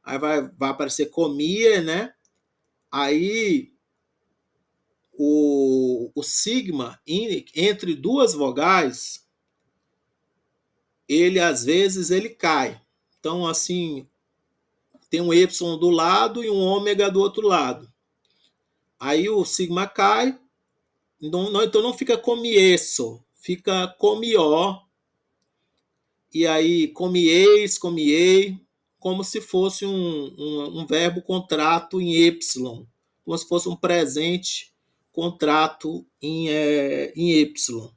Aí vai aparecer comie, né? Aí o sigma entre duas vogais, ele às vezes ele cai. Então assim, tem um y do lado e um ômega do outro lado. Aí o sigma cai, então não fica comieço, fica comió. E aí comieis, comiei, como se fosse um verbo contrato em Y, como se fosse um presente contrato em Y.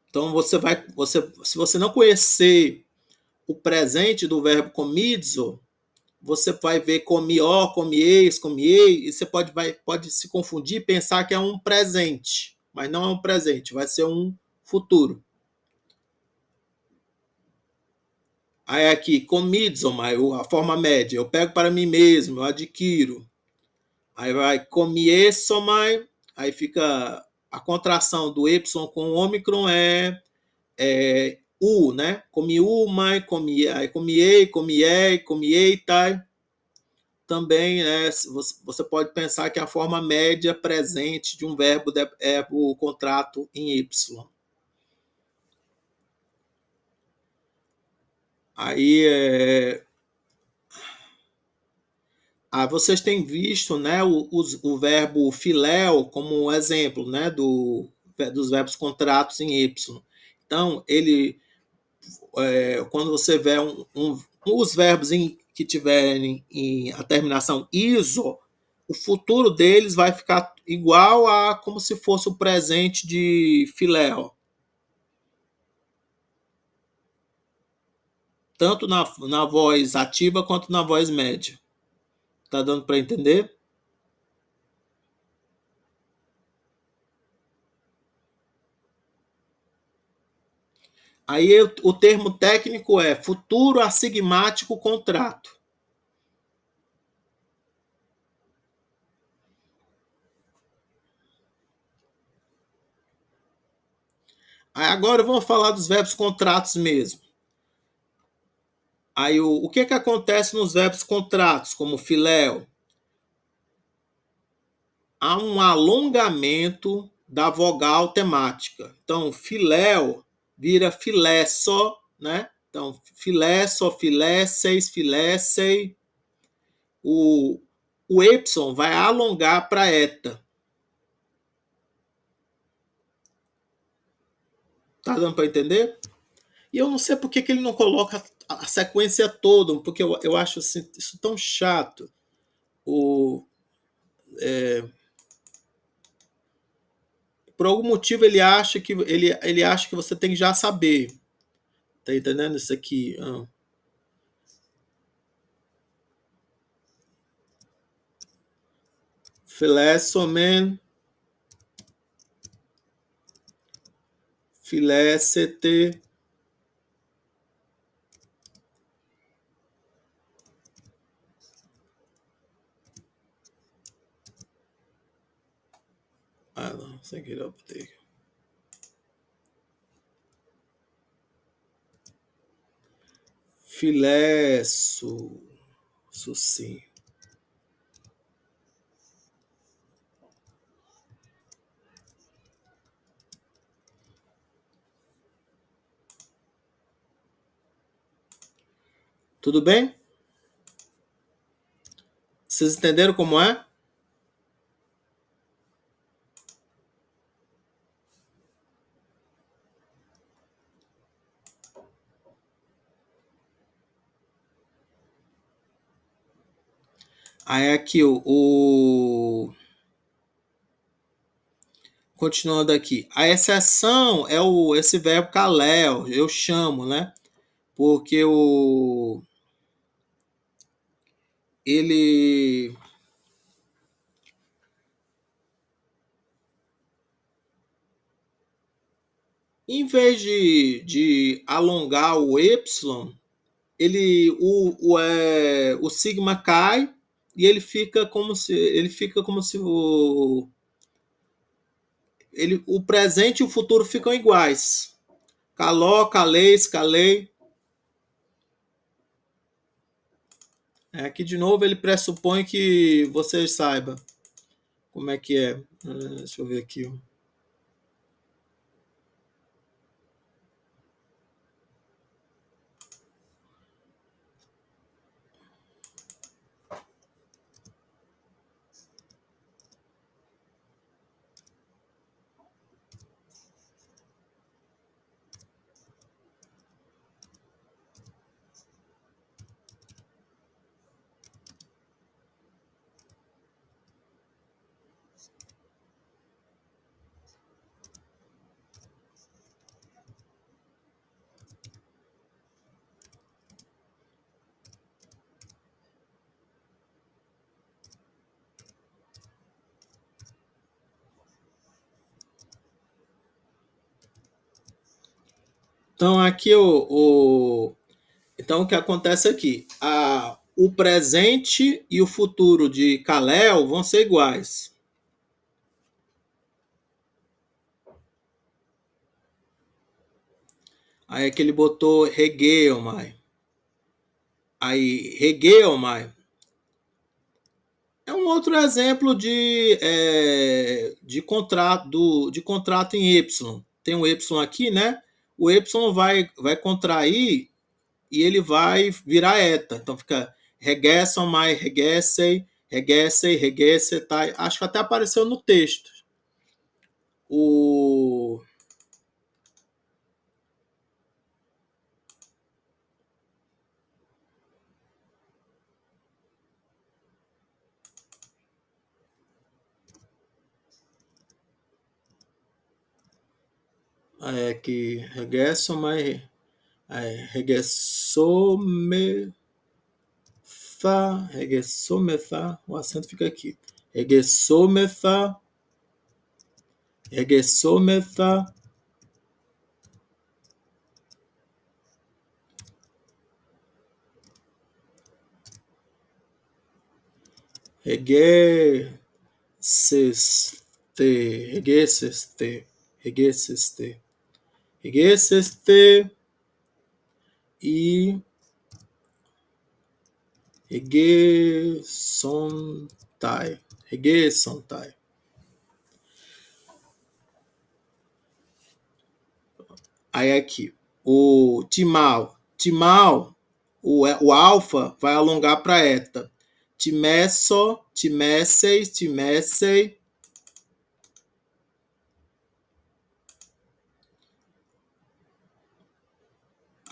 Então se você não conhecer o presente do verbo comidzo, você vai ver comió, comieis, comiei, e você pode se confundir e pensar que é um presente, mas não é um presente, vai ser um futuro. Aí aqui, comizomai, a forma média, eu pego para mim mesmo, eu adquiro. Aí vai comiesomai, aí fica a contração do Y com o ômicron é U, né? Comiumai, comiei, comieitai. Também, né, você pode pensar que a forma média presente de um verbo é o contrato em Y. Aí vocês têm visto, né, o verbo filéu como um exemplo, né, dos verbos contratos em Y. Então, quando você vê os verbos que tiverem a terminação iso, o futuro deles vai ficar igual a como se fosse o presente de filéu. Tanto na voz ativa quanto na voz média. Tá dando para entender? Aí o termo técnico é futuro assigmático contrato. Aí agora vamos falar dos verbos contratos mesmo. Aí o que acontece nos verbos contratos, como filéu? Há um alongamento da vogal temática. Então, filéu vira filésso, né? Então, filésso, filéseis, filéssei. O Y vai alongar para eta. Tá dando para entender? E eu não sei por que ele não coloca a sequência toda, porque eu acho assim, isso tão chato. Por algum motivo ele acha que você tem que já saber. Tá entendendo isso aqui? Filé somen, filé CT. it up there. Filé, sim. Tudo bem? Vocês entenderam como é? Aí aqui continuando aqui. A exceção é esse verbo caléu, eu chamo, né? Porque ele em vez de alongar o Y, o sigma cai e ele fica como se o presente e o futuro ficam iguais. Caló, calês, calei. Aqui de novo ele pressupõe que vocês saibam como é que é. Deixa eu ver aqui. Então aqui então o que acontece aqui? O presente e o futuro de Kalel vão ser iguais. Aí aqui ele botou Regeomai. Aí Regeomai é um outro exemplo de contrato em Y. Tem um Y aqui, né? O Y vai contrair e ele vai virar eta. Então fica regesson mais regessei, regessei, regessetai. Acho que até apareceu no texto. O que regesson mais regessometha, o acento fica aqui. Regessometha, regessometha, regeseste, regeseste, regeseste, regeseste e regesontai, regesontai. Aí aqui, o timal, o alfa vai alongar para eta. Timesso, timessei, timessei.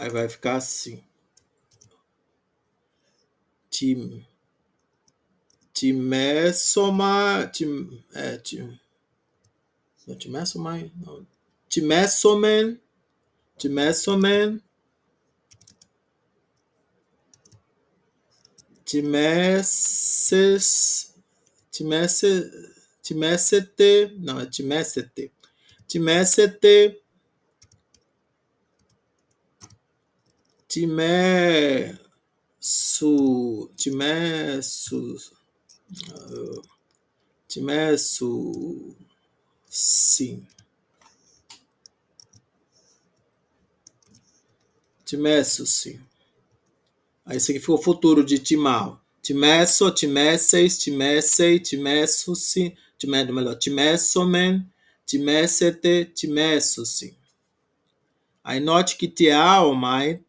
Aí vai ficar assim. Timessoma, timessomen, timessomen, timessete, não, é timessete, timessete, timesso, sim. Timesso, sim. Aí esse aqui ficou o futuro de Timau. Timesso, Timesseis, Timessei, Timessusi, melhor, Timessomen, Timessete, Timessusi. Aí note que Teaomai,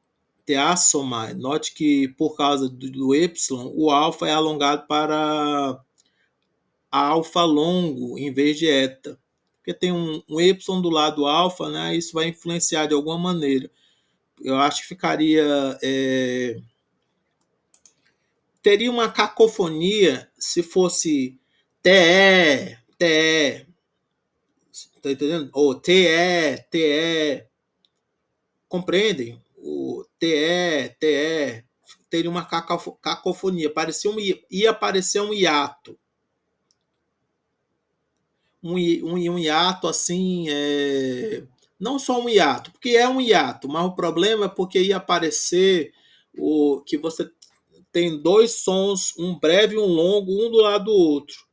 Teassomai, note que por causa do Y, o alfa é alongado para alfa longo em vez de eta. Porque tem um Y do lado alfa, né? Isso vai influenciar de alguma maneira. Eu acho que ficaria... teria uma cacofonia se fosse TE, TE, tá entendendo? Ou TE, compreendem? O TE, teria uma cacofonia, parecia ia aparecer um hiato. Um hiato assim, não só um hiato, porque é um hiato, mas o problema é porque ia aparecer que você tem dois sons, um breve e um longo, um do lado do outro,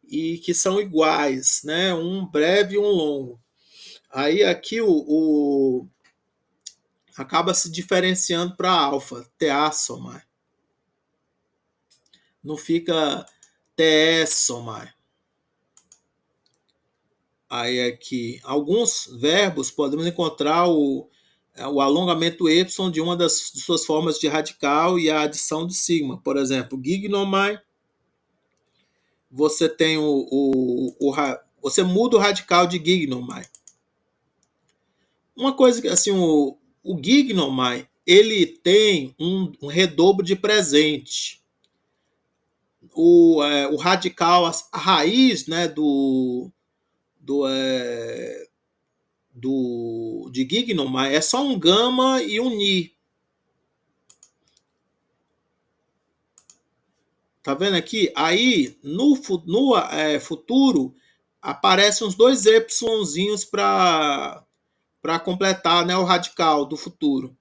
e que são iguais, né? Um breve e um longo. Aí aqui acaba se diferenciando para alfa, teassomai. Não fica teessomai. Aí aqui, alguns verbos podemos encontrar o alongamento y de uma das suas formas de radical e a adição de sigma. Por exemplo, gignomai, você tem você muda o radical de gignomai. Uma coisa que assim, o gignomai, ele tem um redobro de presente. O radical, a raiz, né, de gignomai é só um gama e um ni. Tá vendo aqui? Aí, no futuro, aparecem uns dois yzinhos para completar, né, o radical do futuro.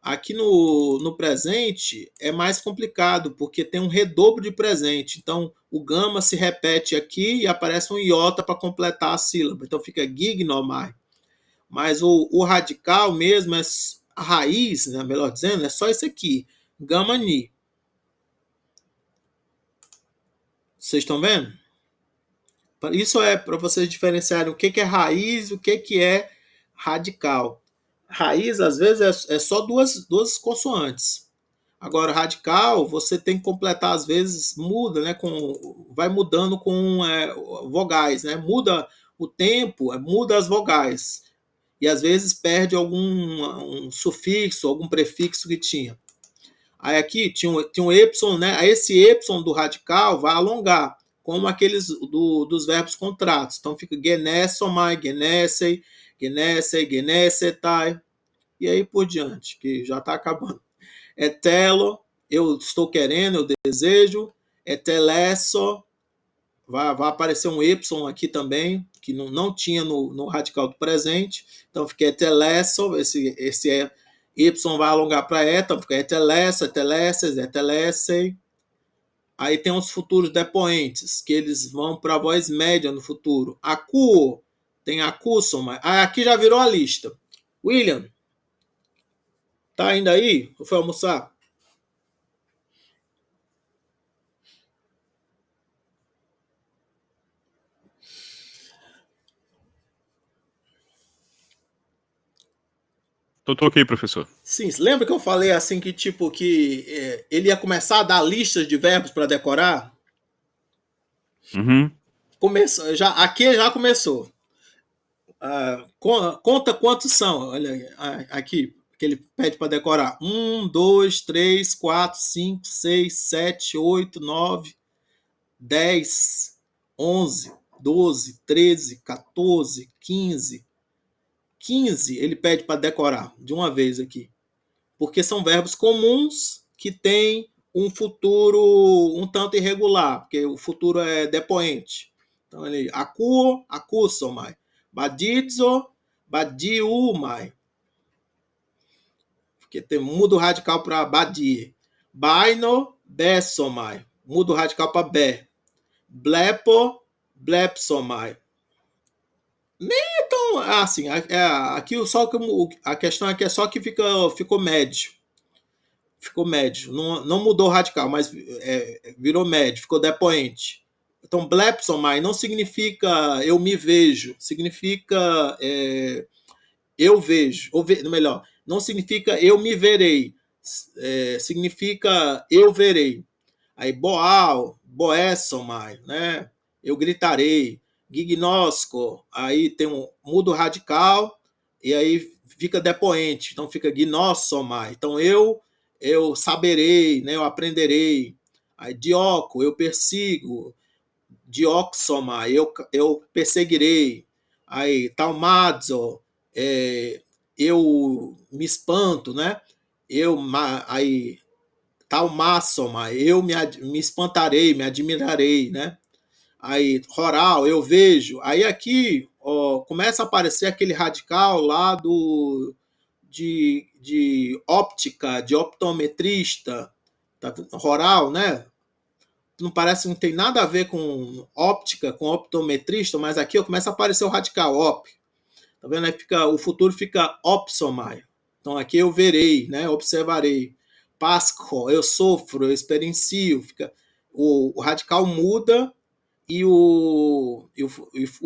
Aqui no presente é mais complicado, porque tem um redobro de presente. Então, o gama se repete aqui e aparece um iota para completar a sílaba. Então, fica gignomai. Mas o radical mesmo, a raiz, né, melhor dizendo, é só isso aqui. Gama ni. Vocês estão vendo? Isso é para vocês diferenciarem o que é raiz e o que é radical. Raiz, às vezes, é só duas consoantes. Agora, radical, você tem que completar, às vezes, muda, né? Vai mudando com vogais, né? Muda o tempo, muda as vogais. E, às vezes, perde algum um sufixo, algum prefixo que tinha. Aí aqui tinha um Y, né? Aí esse Y do radical vai alongar, como aqueles dos verbos contratos. Então fica genessomai, genessei, genessei, genessetai, e aí por diante, que já está acabando. Etelo, eu estou querendo, eu desejo. Etelesso, vai aparecer um Y aqui também, que não tinha no radical do presente. Então fica etelesso, esse Y vai alongar para eta, fica etelessa, etelesses, etelessei. Aí tem os futuros depoentes, que eles vão para a voz média no futuro. Acuo, tem acusoma. Aqui já virou a lista. William, tá ainda aí? Ou foi almoçar? Tô ok, professor. Sim, lembra que eu falei assim que tipo que ele ia começar a dar listas de verbos para decorar? Uhum. Começou, aqui já começou. Conta quantos são. Olha aqui, que ele pede para decorar. 1, 2, 3, 4, 5, 6, 7, 8, 9, 10, 11, 12, 13, 14, 15. 15 ele pede para decorar de uma vez aqui. Porque são verbos comuns que têm um futuro um tanto irregular, porque o futuro é depoente. Então, ele acuo, acusomai. Badidzo, badiumai. Porque muda o radical para badie. Baino, besomai. Muda o radical para be. Blepo, blepsomai. Então, assim, aqui só que a questão aqui é só que ficou médio. Ficou médio. Não mudou radical, mas virou médio, ficou depoente. Então, blepsomai não significa eu me vejo, significa eu vejo, ou melhor, não significa eu me verei, significa eu verei. Aí boal, boessomai, né? Eu gritarei, gignosco, aí tem um mudo radical e aí fica depoente, então fica gnossomai. Então eu saberei, né? Eu aprenderei. Aí dioco, eu persigo, dioxoma, eu perseguirei. Aí, talmadzo, eu me espanto, né? Aí, talmassoma, me espantarei, me admirarei, né? Aí, roral, eu vejo. Aí aqui, ó, começa a aparecer aquele radical lá de óptica, de optometrista, tá? Roral, né? Não parece, não tem nada a ver com óptica, com optometrista, mas aqui começa a aparecer o radical op. Tá vendo? Aí o futuro fica opsomai. Então aqui eu verei, né? Observarei. Pasco, eu sofro, eu experiencio. O radical muda e o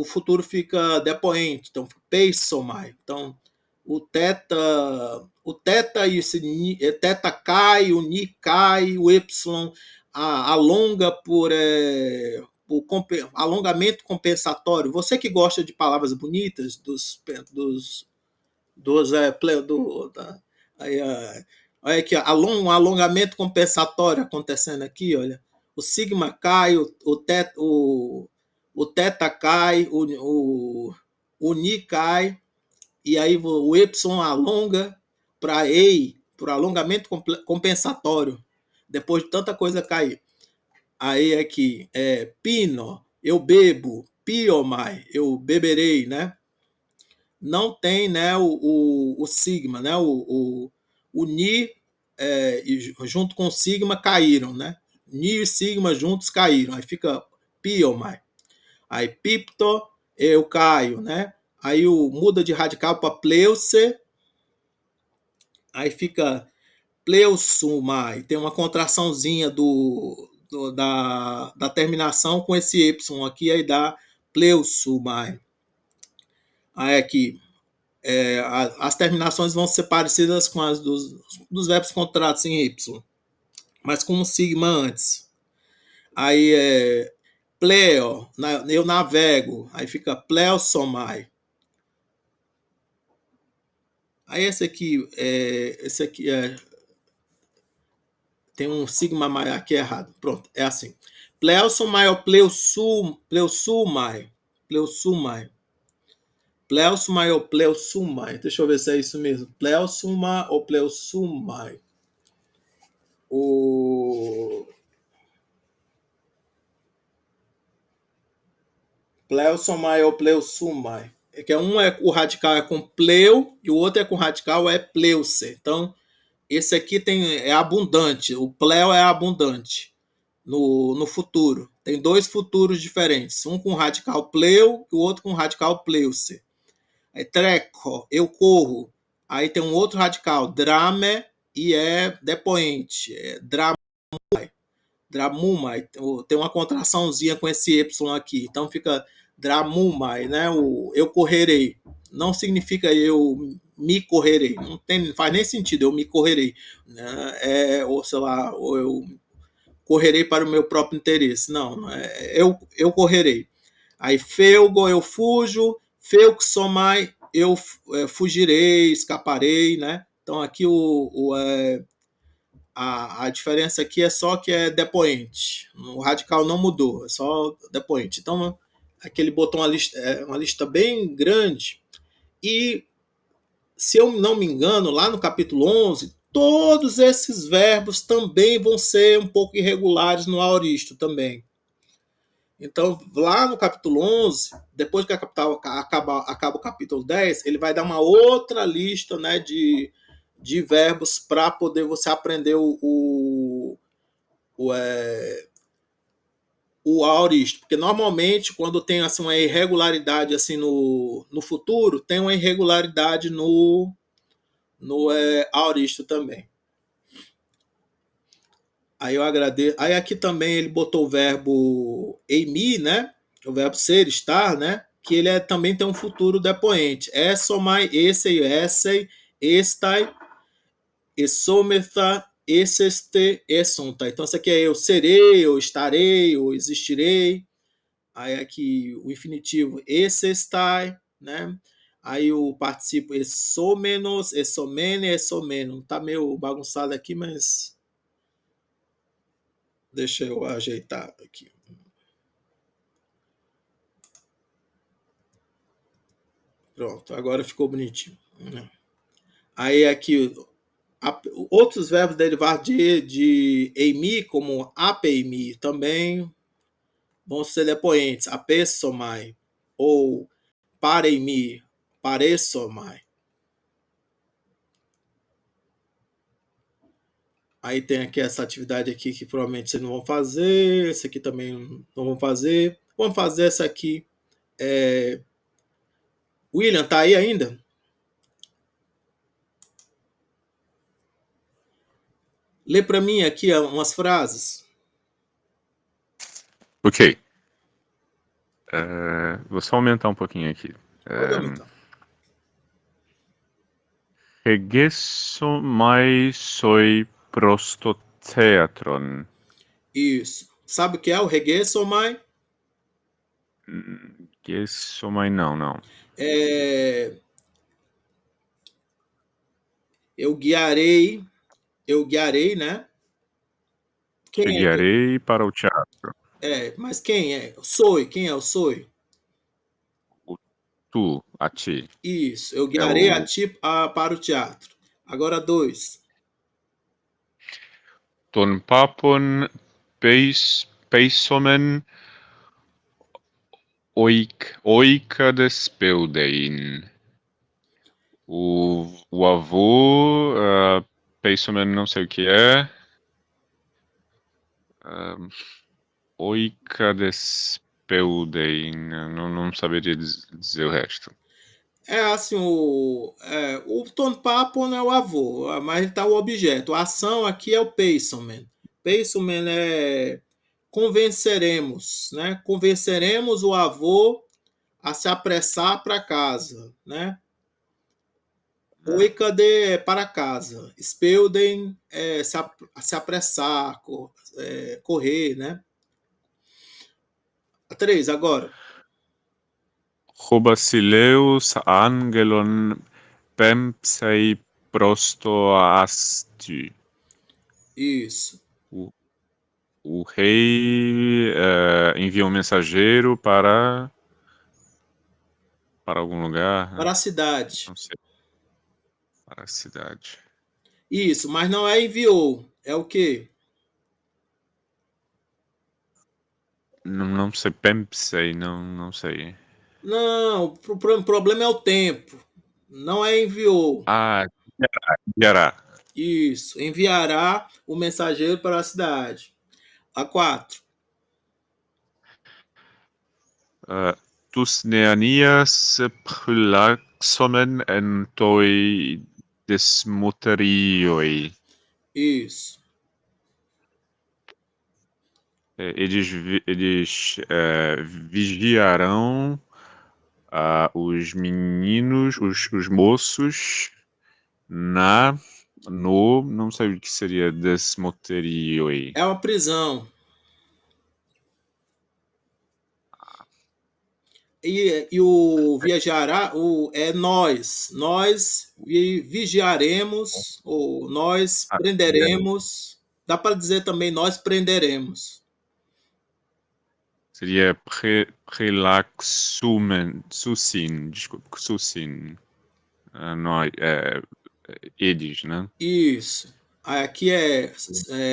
futuro fica depoente. Então, peisomai. Então, o teta e teta cai, o ni cai, o y alonga por alongamento compensatório. Você que gosta de palavras bonitas dos do, da, aí, olha aqui, um alongamento compensatório acontecendo aqui, olha. O sigma cai, o teta cai, o ni cai, e aí o y alonga para EI, por alongamento compensatório, depois de tanta coisa cair. Aí aqui, pino, eu bebo, piomai, eu beberei, né? Não tem, né, o sigma, né? O ni junto com o sigma caíram, né? Ni e sigma juntos caíram, aí fica piomai. Aí pipto, eu caio, né? Aí muda de radical para pleuce, aí fica pleusumai, tem uma contraçãozinha da terminação com esse y aqui, aí dá pleusumai. Aí aqui, as terminações vão ser parecidas com as dos verbos contratos em y, mas com um sigma antes. Aí pleo, eu navego, aí fica pleosomai. Aí esse aqui tem um sigma maior aqui errado. Pronto, é assim. Pleosomai ou pleusumai. Pleusumai. Pleusumai ou pleusumai. Deixa eu ver se é isso mesmo. Pleusuma ou pleusumai. O pleusomai ou pleusumai. É que o radical é com pleu e o outro é com radical é pleuce. Então, esse aqui é abundante. O pleo é abundante no futuro. Tem dois futuros diferentes. Um com radical pleu e o outro com radical pleuce. Aí, treco, eu corro. Aí tem um outro radical, drame, e é depoente. Dramumai. Tem uma contraçãozinha com esse Y aqui. Então fica dramumai, né? Eu correrei. Não significa eu me correrei. Não faz nem sentido eu me correrei. Né? Ou sei lá, ou eu correrei para o meu próprio interesse. Não, eu correrei. Aí felgo, eu fujo. Feuxomai, eu fugirei, escaparei, né? Então aqui a diferença aqui é só que é depoente. O radical não mudou, é só depoente. Então, aqui ele botou uma lista bem grande. E, se eu não me engano, lá no capítulo 11, todos esses verbos também vão ser um pouco irregulares no aoristo também. Então, lá no capítulo 11, depois que acaba o capítulo 10, ele vai dar uma outra lista, né, de verbos para poder você aprender o o aorista, porque normalmente quando tem assim, uma irregularidade assim no futuro, tem uma irregularidade no aorista também. Aí eu agradeço. Aí aqui também ele botou o verbo eimi, né? O verbo ser, estar, né? Que ele também tem um futuro depoente. Essomai, essei, essei, estai, essometha, esseste, essonta. Então isso aqui é eu serei, eu estarei, eu existirei. Aí aqui o infinitivo essestai, né? Aí o participo essomenos, essomene, essomeno. Tá meio bagunçado aqui, mas deixa eu ajeitar aqui. Pronto, agora ficou bonitinho. Aí aqui outros verbos derivados de eimi, como apeimi, também vão ser depoentes. Apessomai ou pareimi, paressomai. Aí tem aqui essa atividade aqui que provavelmente vocês não vão fazer. Esse aqui também não vão fazer. Vamos fazer essa aqui. William, tá aí ainda? Lê para mim aqui umas frases. Ok. Vou só aumentar um pouquinho aqui. Pode aumentar. Regesso mai soi prostotheatron. Isso. Sabe o que é o reguesomai? Gesso mai não. É, eu guiarei, né? Te Quem é que guiarei para o teatro. mas quem é? Soi, quem é o soi? O tu, a ti. Isso, eu É guiarei a o ti para o teatro. Agora dois. ton papon peisomen oikades peudein. O avô, peisomen não sei o que é. Oikades peudein. Não saberia dizer o resto. É assim, o tonpapo não é o avô, mas está o objeto. A ação aqui é o peisomen. Peisomen é convenceremos, né? Convenceremos o avô a se apressar para casa, né? Oikade é para casa. Speuden é se apressar, correr, né? A três, agora. Hobasileus angelon pempsei prostoasti. Isso. O, o rei envia um mensageiro para algum lugar, Para né? a cidade. Não sei, para a cidade. Isso, mas não é enviou. É o quê? Não sei, pempsei, não sei. Não, o problema é o tempo. Não é enviou. Ah, enviará. Isso. Enviará o mensageiro para a cidade. A quatro. Tus neanias phylaxomen en toi desmuterioi. Isso. Eles vigiarão os meninos, os moços, não sei o que seria desmoterioi. É uma prisão. E o viajará, é nós. Nós vigiaremos, ou nós prenderemos. Dá para dizer também nós prenderemos. Seria prelaxumen, susin, desculpa, susin. Nós, eles, né? Isso. Aqui é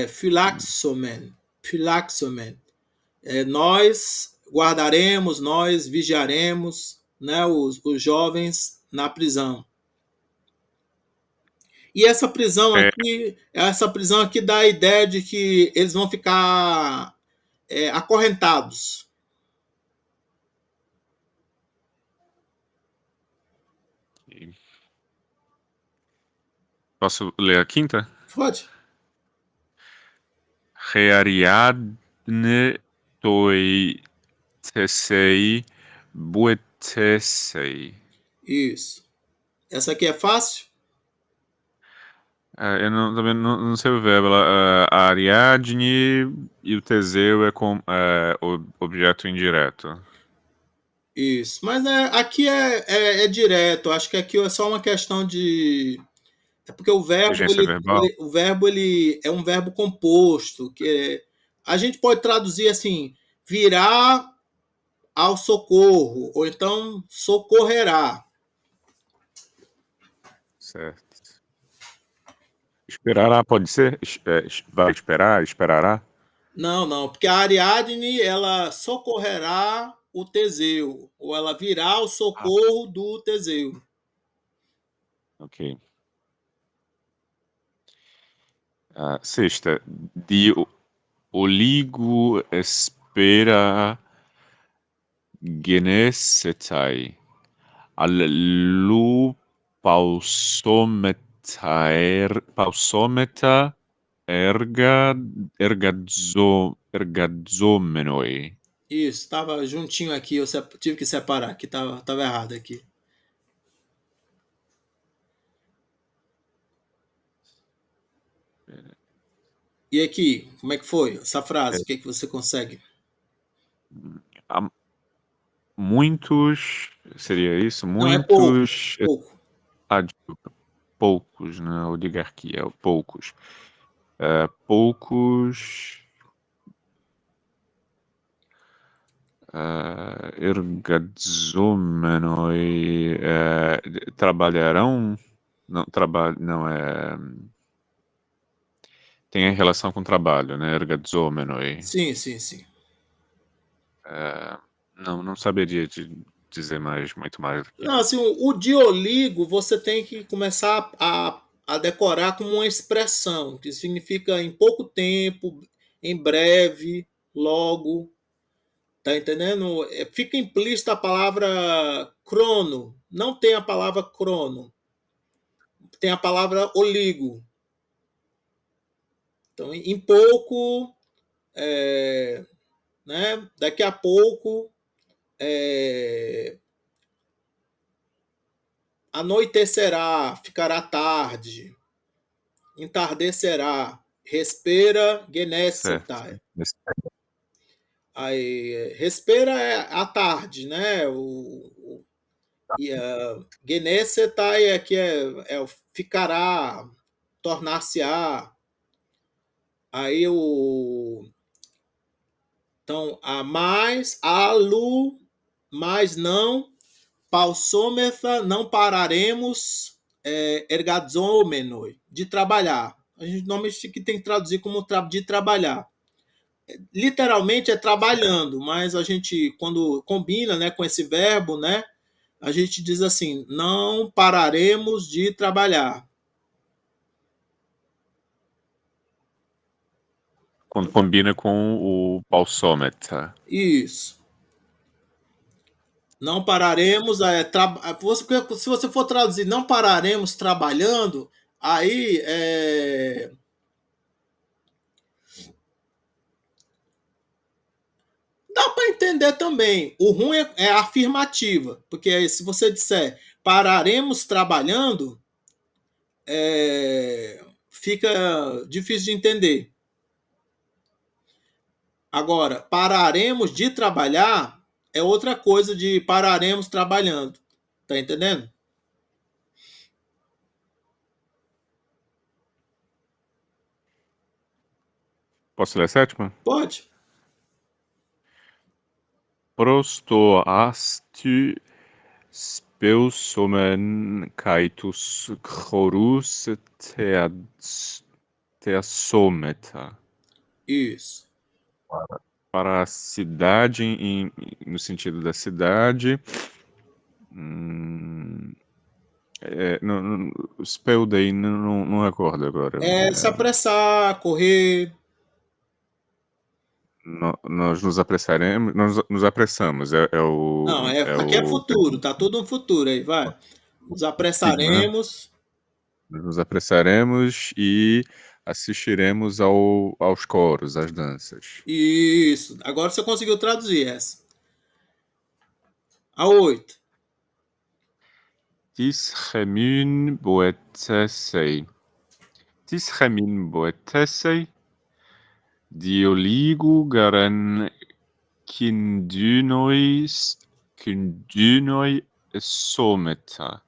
philaxomen. Philaxomen. Nós guardaremos, nós vigiaremos, né, os jovens na prisão. E essa prisão aqui dá a ideia de que eles vão ficar acorrentados. Posso ler a quinta? Pode? Reariadne toi tesei buetesei. Isso. Essa aqui é fácil? Eu também não sei o verbo. A Ariadne e o Teseu é o objeto indireto. Isso. Mas aqui é direto. Acho que aqui é só uma questão de. É porque o verbo, Urgência verbal? o verbo ele é um verbo composto, a gente pode traduzir assim, virá ao socorro, ou então socorrerá. Certo. Esperará, pode ser? Vai esperar, esperará? Não, não, porque a Ariadne, ela socorrerá o Teseu, ou ela virá ao Ah, socorro do Teseu. ok. Sexta. De oligo espera genesetai. Allu pausometa ergazomenoi. Isso, estava juntinho aqui, eu tive que separar, aqui tava errado aqui. E aqui, como é que foi essa frase? O que, que você consegue? Há muitos, seria isso? Não, é pouco, Muitos, pouco. desculpa, poucos, né? Oligarquia, poucos. Poucos ergazomenoi trabalharão. Não, não é. Tem relação com trabalho, né? Ergazomenoi. Sim, sim, sim. Não saberia dizer muito mais do que Não, assim, isso. o dioligo você tem que começar a decorar como uma expressão, que significa em pouco tempo, em breve, logo. Tá entendendo? Fica implícita a palavra crono. Não tem a palavra crono. Tem a palavra oligo. Então, em pouco, né? Daqui a pouco, é, anoitecerá, ficará tarde, entardecerá, respira, Certo. genesetai. Aí, respira é a tarde, né? E a genesetai aqui é o ficará, tornar-se-á. Aí o. Então, a mais, alu, mais não, pausômetha, não pararemos, ergazomenoi, de trabalhar. A gente normalmente tem que traduzir como de trabalhar. Literalmente é Certo. trabalhando, mas a gente, quando combina, né, com esse verbo, né, a gente diz assim: não pararemos de trabalhar. Quando combina com o pausômetra. Isso. Não pararemos. Se você for traduzir, não pararemos trabalhando, aí dá para entender também. O ruim é a afirmativa, porque se você disser pararemos trabalhando, fica difícil de entender. Agora, pararemos de trabalhar é outra coisa de pararemos trabalhando. Tá entendendo? Posso ler a sétima? Pode. Prostoastu speusomen kaitus chorus teasometa. Isso. Para a cidade, no sentido da cidade. Hum, spell daí não recordo agora. É se apressar, correr. Nós nos apressaremos, nós nos apressamos. Não, É aqui é o futuro, tá tudo no futuro aí, vai. Nos signo, né? apressaremos. Nós nos apressaremos e assistiremos aos coros, às danças. Isso. Agora você conseguiu traduzir essa. A 8. Tisremun boetesei. Tisremun boetesei. Dioligu garen kundunoi someta.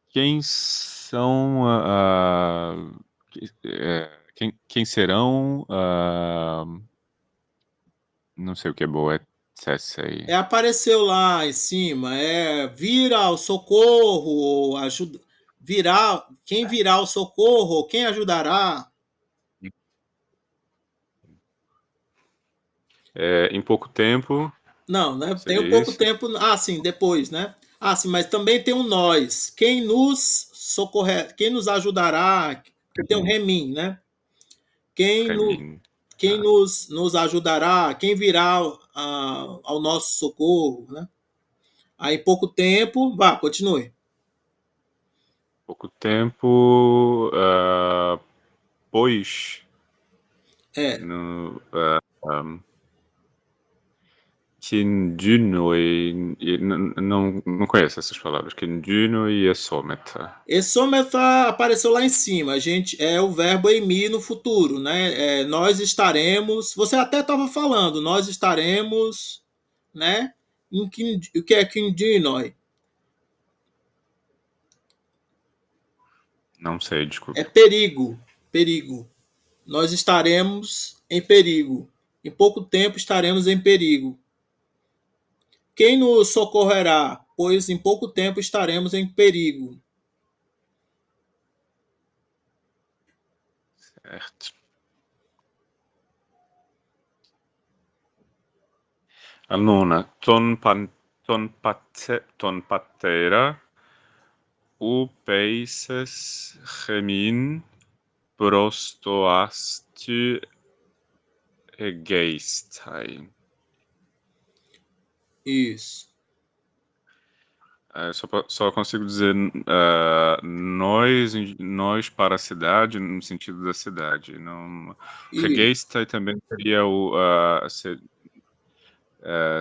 Quem são quem serão não sei o que é boa aí. Apareceu lá em cima, vira ao socorro, ajuda, virar, quem virá ao socorro, quem ajudará? Em pouco tempo, Não, né? Tem um seria pouco isso? tempo. Ah, sim, depois, né? Ah, sim, mas também tem um nós. Quem nos socorrer, quem nos ajudará? Porque tem um Uhum. remim, né? Quem, no, Remin. quem nos ajudará? Quem virá ao nosso socorro, né? Aí, pouco tempo, vá, continue. Pouco tempo, pois É, no Kindunoi, não conheço essas palavras. Kindunoi e Someta. Essômeta apareceu lá em cima. A gente é o verbo eimi no futuro, né? Nós estaremos. Você até estava falando. Nós estaremos, né? O que é kindinoi? Não sei, É desculpe. perigo, perigo. Nós estaremos em perigo. Em pouco tempo estaremos em perigo. Quem nos socorrerá? Pois em pouco tempo estaremos em perigo. Certo. A nona, ton patera, o peises remin prostoastu geistai. Isso. Só consigo dizer nós para a cidade, no sentido da cidade. Não, Isso. Regeistai também seria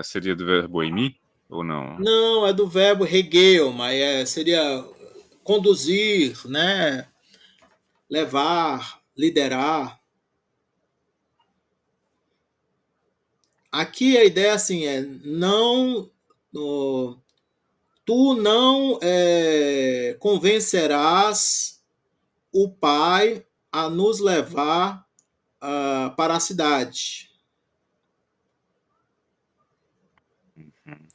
seria do verbo emi, ou não? Não, é do verbo regeuma, seria conduzir, né? Levar, liderar. Aqui a ideia assim não, tu não convencerás o pai a nos levar para a cidade, Uhum.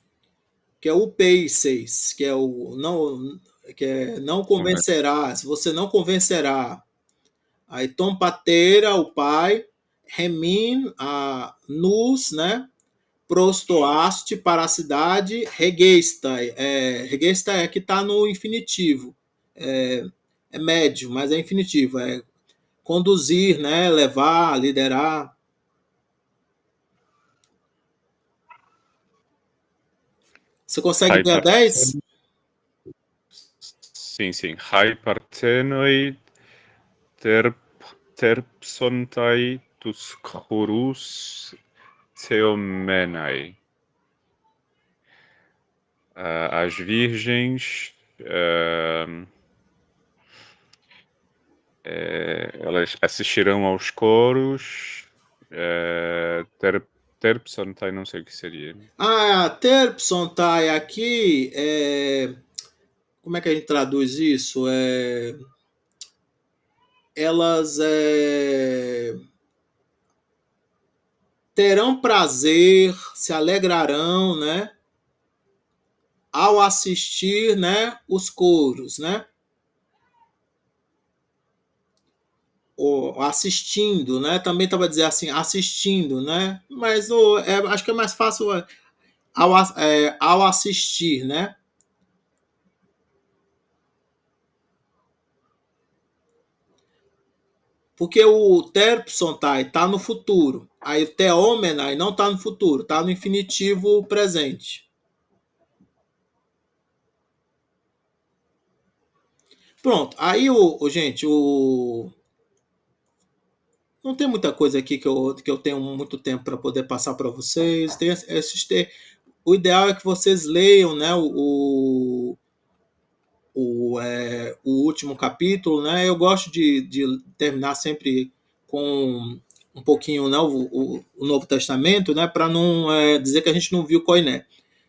que é o peiseis, que é o não, que é não convencerás, você não convencerá. Aí Tom Pateira, o pai, Remin, a Nus, né? Prostoaste para a cidade, Regestai. Regestai é que está no infinitivo. É, é médio, mas é infinitivo. É conduzir, né? Levar, liderar. Você consegue Hai ver a 10? sim, sim. Hai partenoi terp, terpsontai tus chorus theomenai. As virgens, elas assistirão aos coros. Terpsontai, não sei o que seria. A Terpsontai aqui, como é que a gente traduz isso? Elas terão prazer, se alegrarão, né? Ao assistir, né? Os coros, né? Ou assistindo, né? Também estava dizer assim, assistindo, né? Mas acho que é mais fácil ao assistir, né? Porque o terpsontai tá no futuro. Aí o teomenai não tá no futuro, tá no infinitivo presente. Pronto. Aí, gente, não tem muita coisa aqui que eu tenho muito tempo para poder passar para vocês. O ideal é que vocês leiam, né, o último capítulo, né? Eu gosto de terminar sempre com um pouquinho, né, o Novo Testamento, né, para não dizer que a gente não viu Koiné.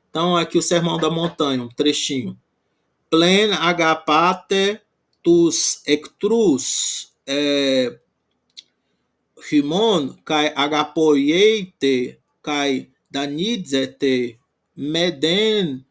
Então, aqui o Sermão da Montanha, um trechinho. Plen agapate tus ectrus Himon kai agapoieite kai danidzete meden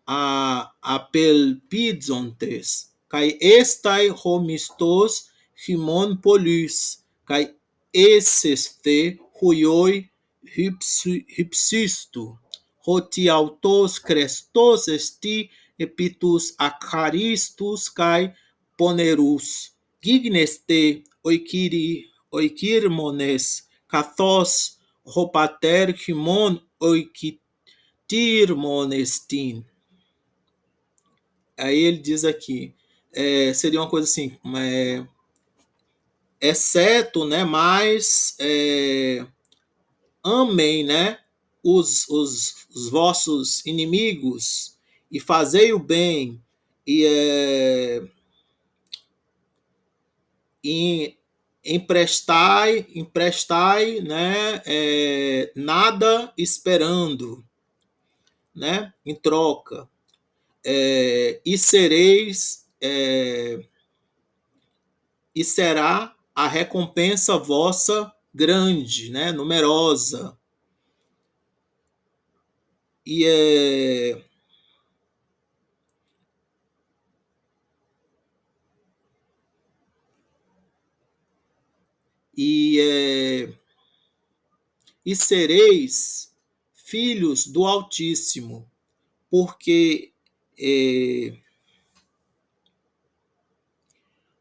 a apelpidzontes kai estai homistos himon polys kai eseste huioi hypsistu hoti autos crestos esti epitus acaristus kai ponerus gigneste oikirmones kathos hopater himon oikitirmonestin. Aí ele diz aqui, seria uma coisa assim, exceto, né, mas amem, né, os vossos inimigos e fazei o bem e emprestai, né, nada esperando, né, em troca, e sereis, e será a recompensa vossa grande, né, numerosa, e e, e sereis filhos do Altíssimo, porque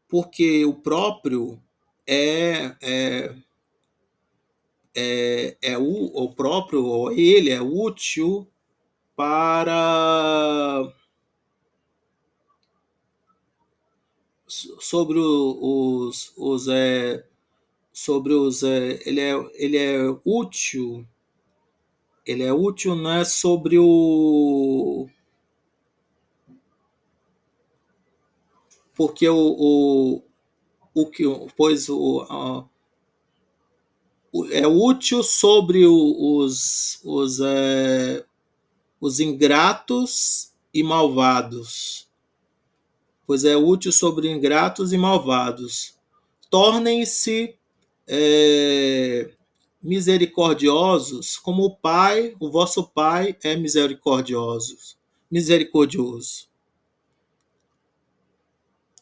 porque o próprio é, é, o próprio, ele é útil para sobre sobre os ele é útil, né, sobre porque o que pois é útil sobre os ingratos e malvados, pois é útil sobre ingratos e malvados. Tornem-se misericordiosos, como o Pai, o vosso Pai é misericordioso.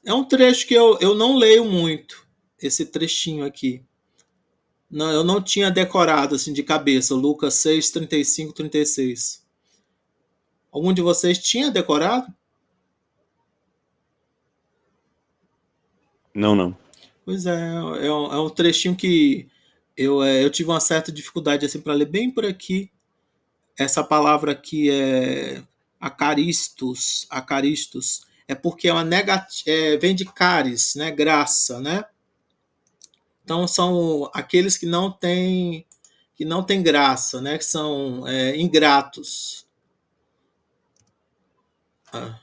É um trecho que eu não leio muito, esse trechinho aqui. Não, eu não tinha decorado assim de cabeça, Lucas 6, 35, 36. Algum de vocês tinha decorado? Não, não. Pois é um trechinho que eu tive uma certa dificuldade assim para ler bem por aqui. Essa palavra aqui é acaristos, é porque é uma vem de caris, né, graça, né? Então são aqueles que não têm graça, né, que são ingratos. Ah,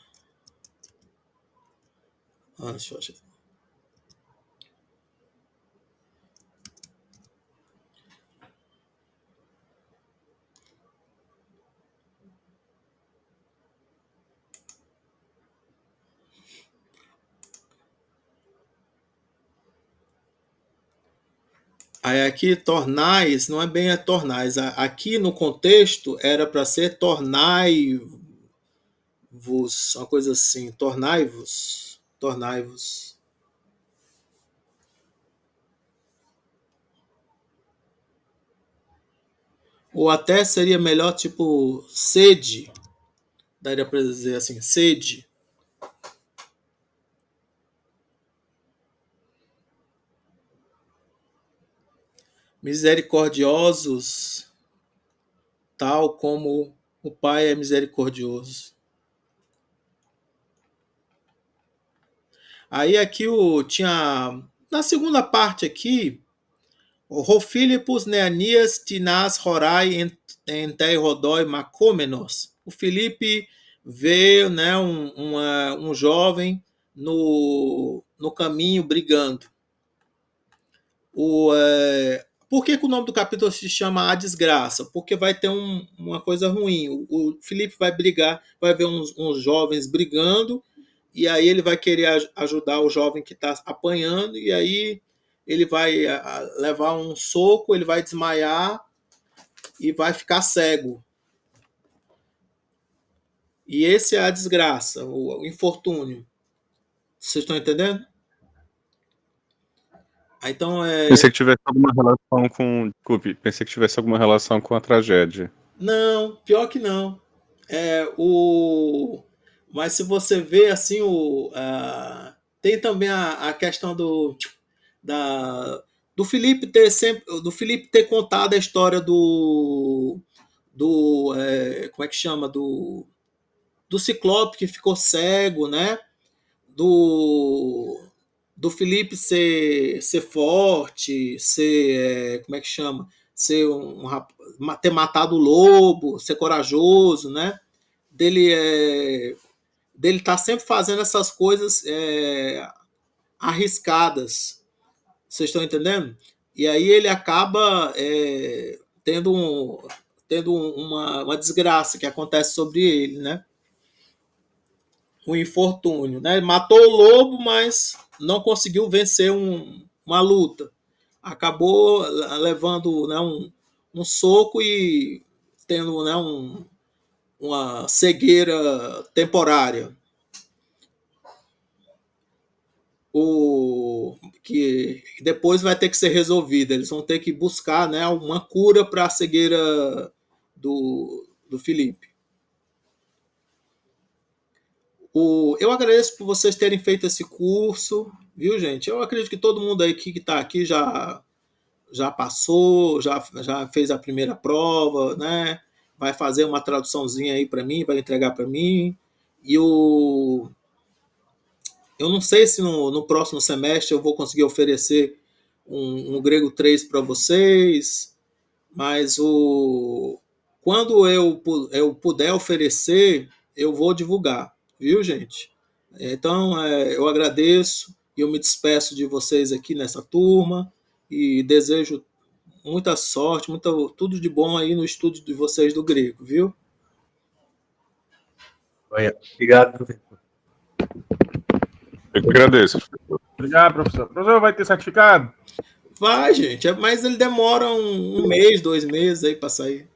deixa eu... Aí aqui tornais não é bem tornais. Aqui no contexto era para ser tornai-vos, uma coisa assim, tornai-vos, tornai-vos. Ou até seria melhor tipo sede, daria para dizer assim, sede. misericordiosos, tal como o Pai é misericordioso. Aí aqui tinha, na segunda parte aqui, o Philippus Neanias Tinas Horai Entei Rodói Macômenos. O Filipe vê, né, um jovem no caminho brigando. Por que o nome do capítulo se chama A Desgraça? Porque vai ter uma coisa ruim. O Filipe vai brigar, vai ver uns jovens brigando, e aí ele vai querer ajudar o jovem que está apanhando, e aí ele vai levar um soco, ele vai desmaiar e vai ficar cego. E esse é a desgraça, o infortúnio. Vocês estão entendendo? Então Pensei que tivesse alguma relação com. Desculpe, pensei que tivesse alguma relação com a tragédia. Não, pior que não. Mas se você vê assim, tem também a questão do Felipe ter contado a história como é que chama? Do Ciclope que ficou cego, né? Do, do Felipe ser forte, como é que chama? Ter matado o lobo, ser corajoso, né? Dele tá sempre fazendo essas coisas arriscadas. Vocês estão entendendo? E aí ele acaba tendo uma desgraça que acontece sobre ele, né? Um infortúnio, né? Ele matou o lobo, mas não conseguiu vencer uma luta. Acabou levando, né, um soco e tendo, né, uma cegueira temporária. Que depois vai ter que ser resolvida. Eles vão ter que buscar, né, uma cura para a cegueira do Felipe. Eu agradeço por vocês terem feito esse curso, viu, gente? Eu acredito que todo mundo aí que está aqui já passou, já fez a primeira prova, né? Vai fazer uma traduçãozinha aí para mim, vai entregar para mim. E eu não sei se no próximo semestre eu vou conseguir oferecer um Grego 3 para vocês, mas quando eu puder oferecer, eu vou divulgar, viu, gente? Então, eu agradeço e eu me despeço de vocês aqui nessa turma e desejo muita sorte, tudo de bom aí no estudo de vocês do grego, viu? Obrigado, professor. Eu que agradeço. Obrigado, professor. O professor vai ter certificado? Vai, gente, mas ele demora um mês, 2 meses aí para sair.